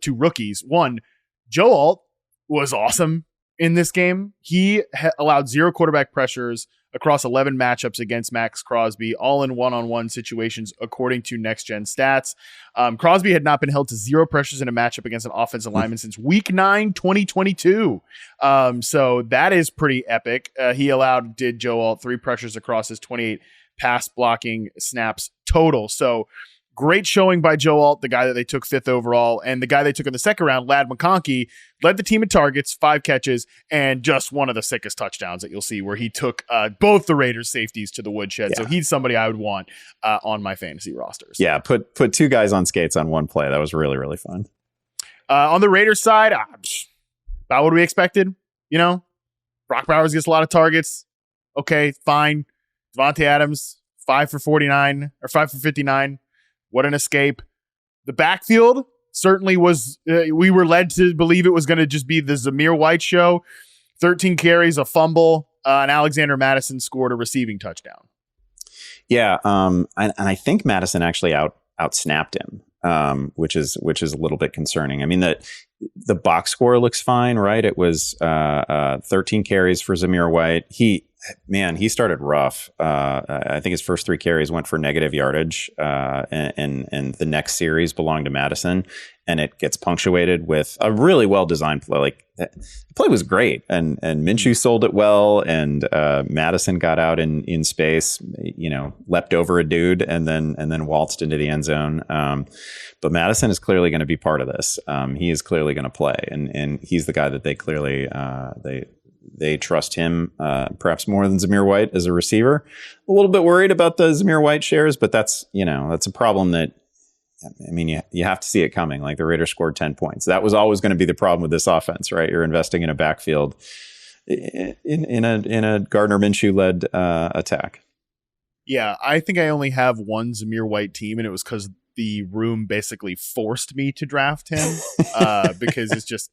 2 rookies. One, Joe Alt was awesome in this game. He allowed 0 quarterback pressures across 11 matchups against Max Crosby, all in one-on-one situations, according to Next Gen Stats. Crosby had not been held to 0 pressures in a matchup against an offensive lineman since Week 9, 2022. So that is pretty epic. Did Joe Alt 3 pressures across his 28 pass blocking snaps total. So great showing by Joe Alt, the guy that they took 5th overall, and the guy they took in the second round, Ladd McConkey, led the team in targets, 5 catches, and just one of the sickest touchdowns that you'll see where he took both the Raiders safeties to the woodshed. Yeah. So he's somebody I would want on my fantasy rosters. Yeah, put 2 guys on skates on one play. That was really, really fun. On the Raiders side, about what we expected. Brock Bowers gets a lot of targets. Okay, fine. Devontae Adams, 5 for 49 or 5 for 59. What an escape. The backfield certainly was, we were led to believe it was going to just be the Zamir White show. 13 carries, a fumble, and Alexander Madison scored a receiving touchdown. Yeah, and I think Madison actually outsnapped him, which is a little bit concerning. I mean, the box score looks fine, right? It was 13 carries for Zamir White. He started rough. I think his first 3 carries went for negative yardage, and the next series belonged to Madison, and it gets punctuated with a really well-designed play. Like, the play was great, and Minshew sold it well, and Madison got out in space, leapt over a dude, and then waltzed into the end zone. But Madison is clearly going to be part of this. He is clearly going to play, and he's the guy that they clearly they trust him perhaps more than Zamir White as a receiver. A little bit worried about the Zamir White shares, but that's a problem that, I mean, you have to see it coming. Like, the Raiders scored 10 points. That was always going to be the problem with this offense, right? You're investing in a backfield in a Gardner Minshew led attack. Yeah, I think I only have one Zamir White team, and it was because the room basically forced me to draft him because it's just,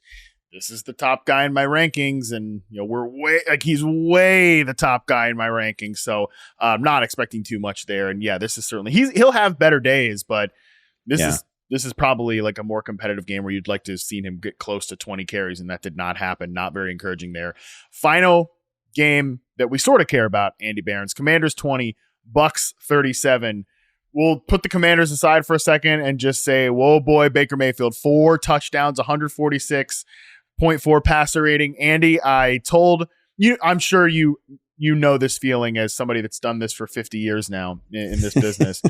this is the top guy in my rankings, and he's way the top guy in my rankings. So I'm not expecting too much there. And yeah, this is certainly, he'll have better days, but this is probably like a more competitive game where you'd like to have seen him get close to 20 carries, and that did not happen. Not very encouraging there. Final game that we sort of care about, Andy Barron's Commanders 20, Bucks 37. We'll put the Commanders aside for a second and just say, whoa, boy, Baker Mayfield, 4 touchdowns, 146.4 passer rating. Andy, I told you, I'm sure you know this feeling as somebody that's done this for 50 years now in this business.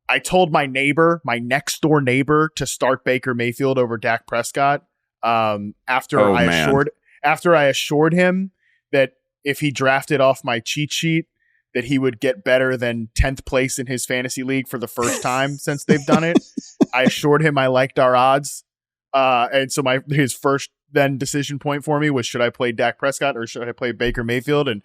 I told my next door neighbor, to start Baker Mayfield over Dak Prescott after I assured him that if he drafted off my cheat sheet, that he would get better than 10th place in his fantasy league for the first time since they've done it. I assured him I liked our odds. And so his first then decision point for me was, should I play Dak Prescott or should I play Baker Mayfield? And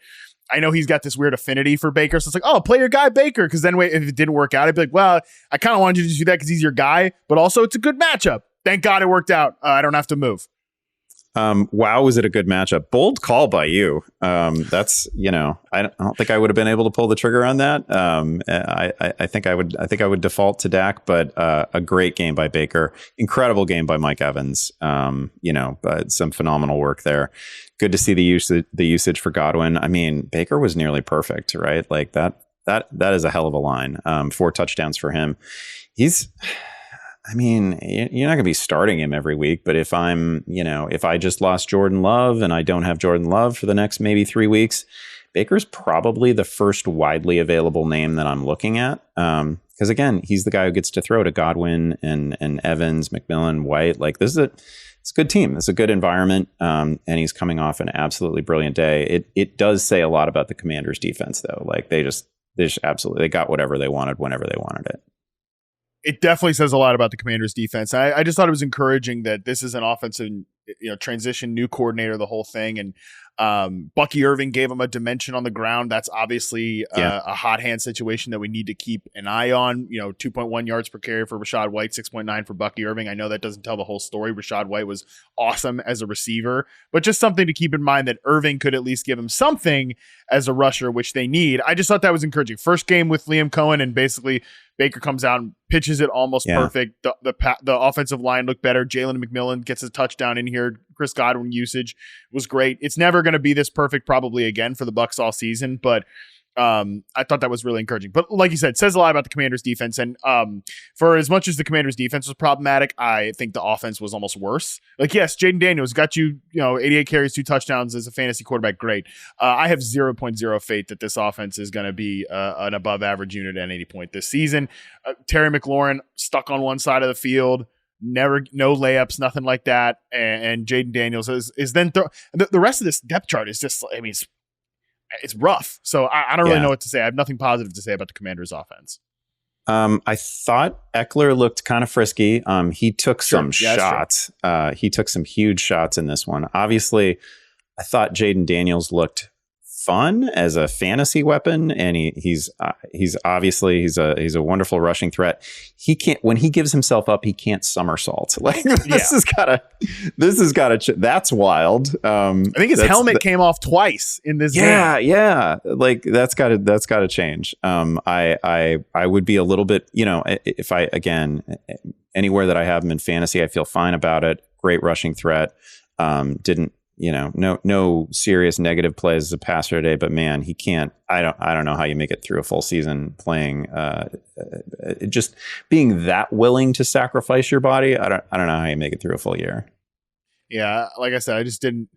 I know he's got this weird affinity for Baker. So it's like, oh, play your guy Baker. Because then if it didn't work out, I'd be like, well, I kind of wanted you to do that because he's your guy, but also it's a good matchup. Thank God it worked out. I don't have to move. Wow, was it a good matchup? Bold call by you. That's, I don't think I would have been able to pull the trigger on that. I think I would default to Dak, but a great game by Baker, incredible game by Mike Evans. But some phenomenal work there. Good to see the usage for Godwin. I mean, Baker was nearly perfect, right? Like that that is a hell of a line. 4 touchdowns for him. You're not going to be starting him every week, but if I just lost Jordan Love and I don't have Jordan Love for the next maybe 3 weeks, Baker's probably the first widely available name that I'm looking at. Because again, he's the guy who gets to throw to Godwin and Evans, McMillan, White. Like it's a good team. It's a good environment. And he's coming off an absolutely brilliant day. It does say a lot about the Commanders' defense, though. Like they just absolutely, they got whatever they wanted whenever they wanted it. It definitely says a lot about the Commanders' defense. I just thought it was encouraging that this is an offensive, transition, new coordinator, the whole thing, and Bucky Irving gave him a dimension on the ground. That's obviously a hot hand situation that we need to keep an eye on. 2.1 yards per carry for Rachaad White, 6.9 for Bucky Irving. I know that doesn't tell the whole story. Rachaad White was awesome as a receiver, but just something to keep in mind that Irving could at least give him something as a rusher, which they need. I just thought that was encouraging. First game with Liam Cohen, and basically Baker comes out and pitches it almost perfect. The offensive line looked better. Jalen McMillan gets a touchdown in here. Chris Godwin usage was great. It's never going to be this perfect probably again for the Bucs all season, but I thought that was really encouraging. But like you said, it says a lot about the Commanders' defense. And for as much as the Commanders' defense was problematic, I think the offense was almost worse. Like, yes, Jaden Daniels got 88 carries, 2 touchdowns as a fantasy quarterback. Great. I have 0.0 faith that this offense is going to be an above average unit at any point this season. Terry McLaurin stuck on one side of the field. No layups, nothing like that. And Jaden Daniels is then the rest of this depth chart is just, it's rough. So I don't really know what to say. I have nothing positive to say about the Commanders' offense. I thought Eckler looked kind of frisky. He took some shots. He took some huge shots in this one. Obviously, I thought Jaden Daniels looked fun as a fantasy weapon, and he's obviously he's a wonderful rushing threat. He can't, when he gives himself up, he can't somersault. Like this has gotta that's wild. I think his helmet came off twice in this game. Yeah. Like that's gotta change. I would be a little bit, if I, again, anywhere that I have him in fantasy, I feel fine about it. Great rushing threat. Didn't, no serious negative plays as a passer today, but man, he can't, I don't know how you make it through a full season playing, just being that willing to sacrifice your body. I don't know how you make it through a full year. Yeah. Like I said, I just didn't,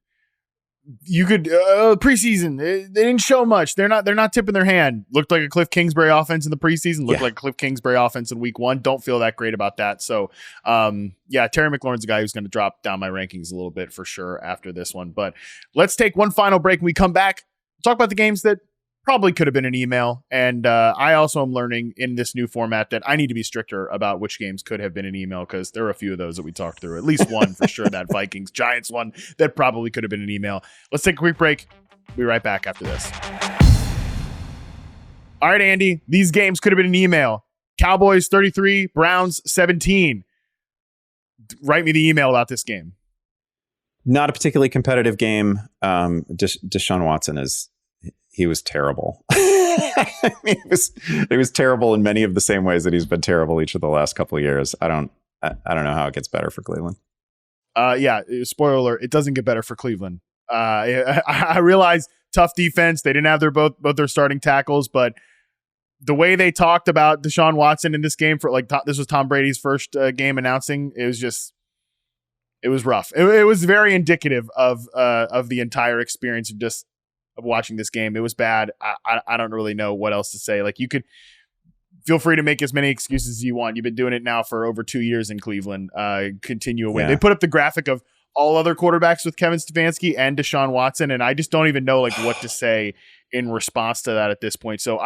you could preseason. They didn't show much. They're not tipping their hand. Looked like a Cliff Kingsbury offense in the preseason. Looked like a Cliff Kingsbury offense in week 1. Don't feel that great about that. So, Terry McLaurin's a guy who's going to drop down my rankings a little bit for sure after this one. But let's take one final break. When we come back, talk about the games that probably could have been an email. And I also am learning in this new format that I need to be stricter about which games could have been an email, because there are a few of those that we talked through. At least one for sure, that Vikings Giants one that probably could have been an email. Let's take a quick break. We'll be right back after this. All right, Andy, these games could have been an email. Cowboys 33, Browns 17. Write me the email about this game. Not a particularly competitive game. Deshaun Watson he was terrible. I mean, it was terrible in many of the same ways that he's been terrible each of the last couple of years. I don't know how it gets better for Cleveland. Spoiler alert, it doesn't get better for Cleveland. I realize tough defense. They didn't have both their starting tackles, but the way they talked about Deshaun Watson in this game this was Tom Brady's first game announcing. It was rough. It was very indicative of the entire experience of watching this game. It was bad. I don't really know what else to say. Like, you could feel free to make as many excuses as you want. You've been doing it now for over 2 years in Cleveland. Continue away. Yeah. They put up the graphic of all other quarterbacks with Kevin Stefanski and Deshaun Watson, and I just don't even know what to say in response to that at this point. So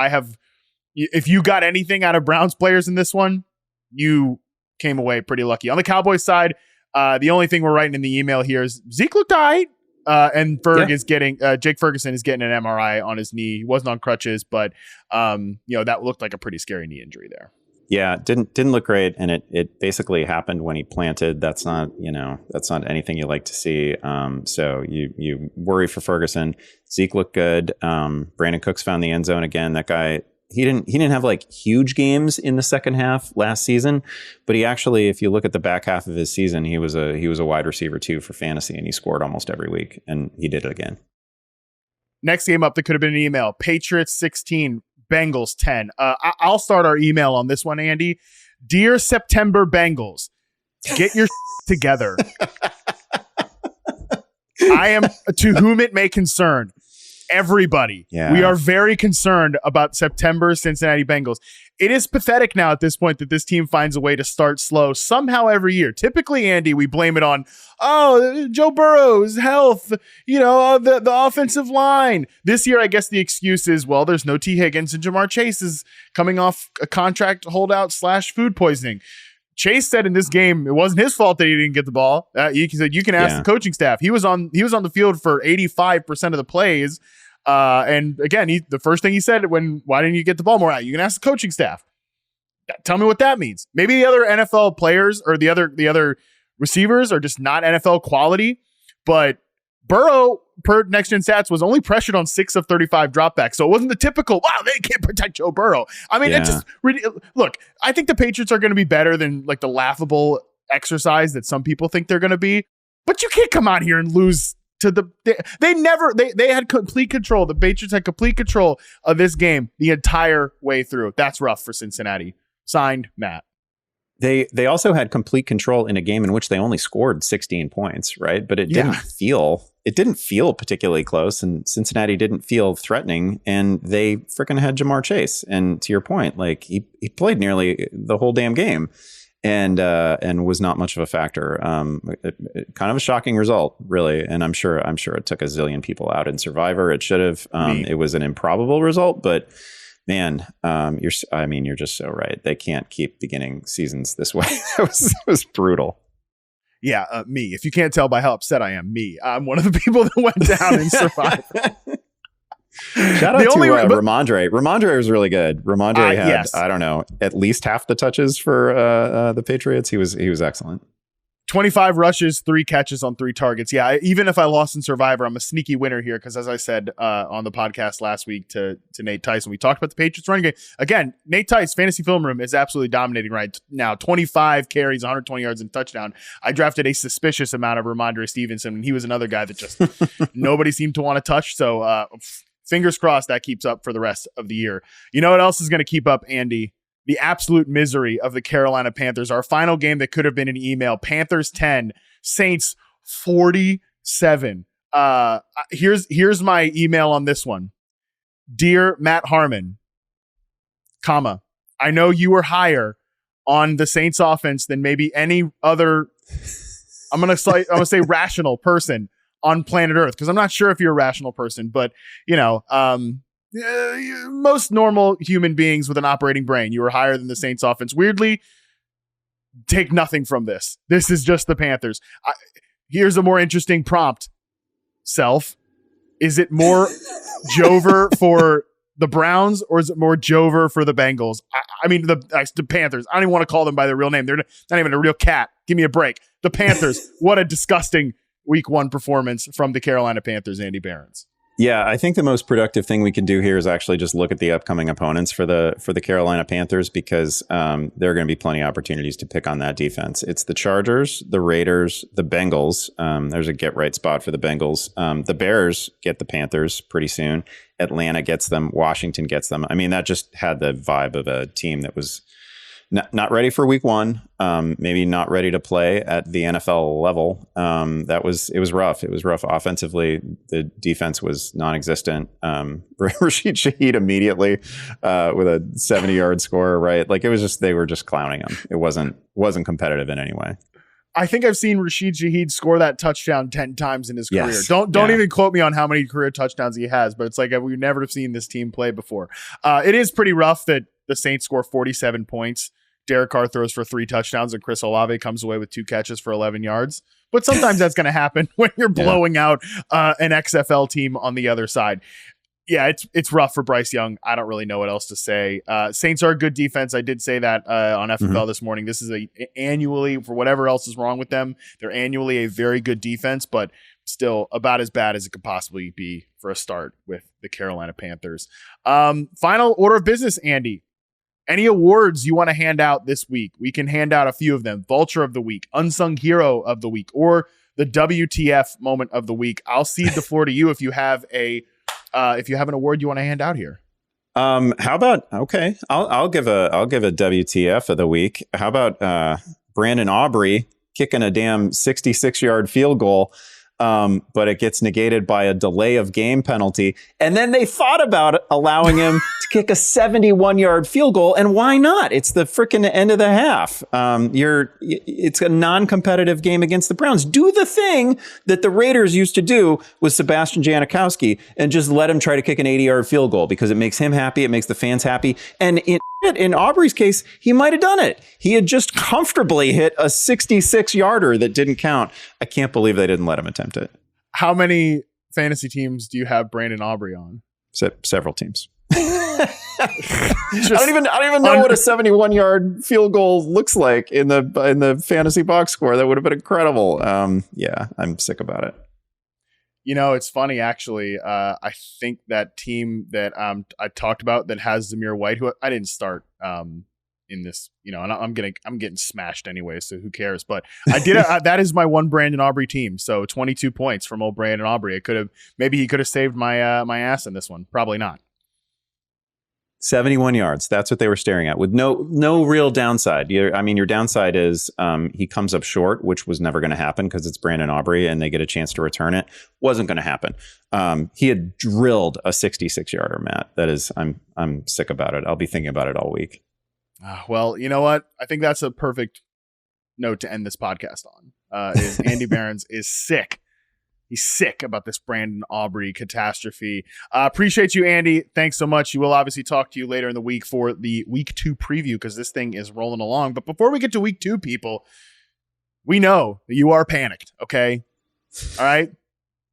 if you got anything out of Browns players in this one, you came away pretty lucky. On the Cowboys side, the only thing we're writing in the email here is Zeke looked all right. And Jake Ferguson is getting an MRI on his knee. He wasn't on crutches, but that looked like a pretty scary knee injury there. Yeah, didn't look great, and it basically happened when he planted. That's not anything you like to see. So you worry for Ferguson. Zeke looked good. Brandon Cooks found the end zone again. That guy, he didn't have huge games in the second half last season, but he actually, if you look at the back half of his season, he was a wide receiver too for fantasy, and he scored almost every week, and he did it again. Next game up that could have been an email: Patriots 16, Bengals 10. I'll start our email on this one, Andy. Dear September Bengals, get your together. I am, to whom it may concern, everybody. Yeah. We are very concerned about September Cincinnati Bengals. It is pathetic now at this point that this team finds a way to start slow somehow every year. Typically, Andy, we blame it on, Joe Burrow's health, the offensive line. This year, I guess the excuse is, well, there's no T. Higgins and Jamar Chase is coming off a contract holdout / food poisoning. Chase said in this game, it wasn't his fault that he didn't get the ball. He said, you can ask the coaching staff. He was on the field for 85% of the plays. And again, the first thing he said why didn't you get the ball more out? You can ask the coaching staff. Tell me what that means. Maybe the other NFL players or the other receivers are just not NFL quality, but Burrow, per Next Gen Stats, was only pressured on 6 of 35 dropbacks. So it wasn't the typical, wow, they can't protect Joe Burrow. I mean, it's just, look, I think the Patriots are going to be better than like the laughable exercise that some people think they're going to be. But you can't come out here and lose to they had complete control. The Patriots had complete control of this game the entire way through. That's rough for Cincinnati. Signed, Matt. They also had complete control in a game in which they only scored 16 points, right? But it didn't feel particularly close, and Cincinnati didn't feel threatening, and they freaking had Jamar Chase. And to your point, like he played nearly the whole damn game, and was not much of a factor. Kind of a shocking result, really. And I'm sure it took a zillion people out in Survivor. It should have. It was an improbable result, but. Man, you're just so right. They can't keep beginning seasons this way. It was brutal. Yeah, me. If you can't tell by how upset I am, me. I'm one of the people that went down in Survivor. Shout out to Ramondre. Ramondre was really good. Ramondre had, yes. I don't know, at least half the touches for the Patriots. He was excellent. 25 rushes, 3 catches on 3 targets. Yeah, even if I lost in Survivor, I'm a sneaky winner here because, as I said on the podcast last week to Nate Tice, when we talked about the Patriots running game, again, Nate Tice, Fantasy Film Room, is absolutely dominating right now. 25 carries, 120 yards, and touchdown. I drafted a suspicious amount of Ramondre Stevenson, and he was another guy that just nobody seemed to want to touch. So fingers crossed that keeps up for the rest of the year. You know what else is going to keep up, Andy? The absolute misery of the Carolina Panthers. Our final game that could have been an email. Panthers 10, Saints 47. Here's my email on this one. Dear Matt Harmon, comma, I know you were higher on the Saints offense than maybe any other, I'm gonna say rational person on planet Earth, because I'm not sure if you're a rational person, but most normal human beings with an operating brain, you were higher than the Saints offense. Weirdly, take nothing from this. This is just the Panthers. Here's a more interesting prompt. Self, is it more Jover for the Browns or is it more Jover for the Bengals? I mean, the Panthers. I don't even want to call them by their real name. They're not even a real cat. Give me a break. The Panthers. What a disgusting week 1 performance from the Carolina Panthers, Andy Behrens. Yeah, I think the most productive thing we can do here is actually just look at the upcoming opponents for the Carolina Panthers, because there are going to be plenty of opportunities to pick on that defense. It's the Chargers, the Raiders, the Bengals. There's a get right spot for the Bengals. The Bears get the Panthers pretty soon. Atlanta gets them. Washington gets them. I mean, that just had the vibe of a team that was not ready for week 1, maybe not ready to play at the NFL level. It was rough. It was rough offensively. The defense was non-existent. Rashid Shaheed immediately with a 70-yard score, right? Like, it was just, they were just clowning him. It wasn't competitive in any way. I think I've seen Rashid Shaheed score that touchdown 10 times in his career. Yes. Don't even quote me on how many career touchdowns he has, but it's like we've never seen this team play before. It is pretty rough that the Saints score 47 points. Derek Carr throws for 3 touchdowns and Chris Olave comes away with 2 catches for 11 yards. But sometimes that's going to happen when you're blowing out an XFL team on the other side. Yeah, it's rough for Bryce Young. I don't really know what else to say. Saints are a good defense. I did say that on FFL this morning. This is annually, for whatever else is wrong with them, they're annually a very good defense, but still about as bad as it could possibly be for a start with the Carolina Panthers. Final order of business, Andy. Any awards you want to hand out this week? We can hand out a few of them. Vulture of the Week, Unsung Hero of the Week, or the WTF Moment of the Week. I'll cede the floor to you if you have an award you want to hand out here. How about, okay, I'll give a WTF of the week. How about Brandon Aubrey kicking a damn 66-yard field goal, but it gets negated by a delay of game penalty. And then they thought about allowing him to kick a 71-yard field goal. And why not? It's the freaking end of the half. It's a non-competitive game against the Browns. Do the thing that the Raiders used to do with Sebastian Janikowski and just let him try to kick an 80-yard field goal, because it makes him happy. It makes the fans happy. And in Aubrey's case, he might have done it. He had just comfortably hit a 66-yarder that didn't count. I can't believe they didn't let him attempt it. How many fantasy teams do you have Brandon Aubrey on? Several teams. I don't even know what a 71-yard field goal looks like in the fantasy box score. That would have been incredible. Yeah, I'm sick about it. You know, it's funny, actually. I think that team that I talked about that has Zamir White, who I didn't start in this, and I'm getting smashed anyway, so who cares? But I did. That is my one Brandon Aubrey team. So 22 points from old Brandon Aubrey. Maybe he could have saved my my ass in this one. Probably not. 71 yards. That's what they were staring at, with no real downside. Your downside is he comes up short, which was never going to happen because it's Brandon Aubrey and they get a chance to return it. Wasn't going to happen. He had drilled a 66-yarder, Matt. That is, I'm sick about it. I'll be thinking about it all week. Well, you know what? I think that's a perfect note to end this podcast on. Is Andy Behrens is sick. He's sick about this Brandon Aubrey catastrophe. Appreciate you, Andy. Thanks so much. You will obviously talk to you later in the week for the week 2 preview, because this thing is rolling along. But before we get to week 2, people, we know that you are panicked, okay? All right?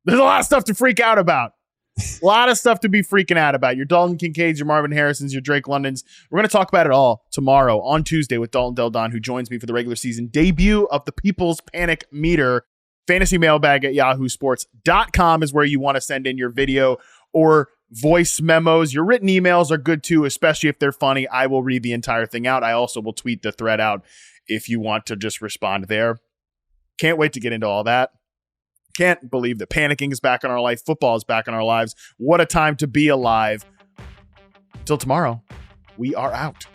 There's a lot of stuff to freak out about. A lot of stuff to be freaking out about. Your Dalton Kincaids, your Marvin Harrisons, your Drake Londons. We're going to talk about it all tomorrow on Tuesday with Dalton Del Don, who joins me for the regular season debut of the People's Panic Meter. Fantasy mailbag at yahoosports.com is where you want to send in your video or voice memos. Your written emails are good too, especially if they're funny. I will read the entire thing out. I also will tweet the thread out if you want to just respond there. Can't wait to get into all that. Can't believe that panicking is back in our life. Football is back in our lives. What a time to be alive. Until tomorrow, we are out.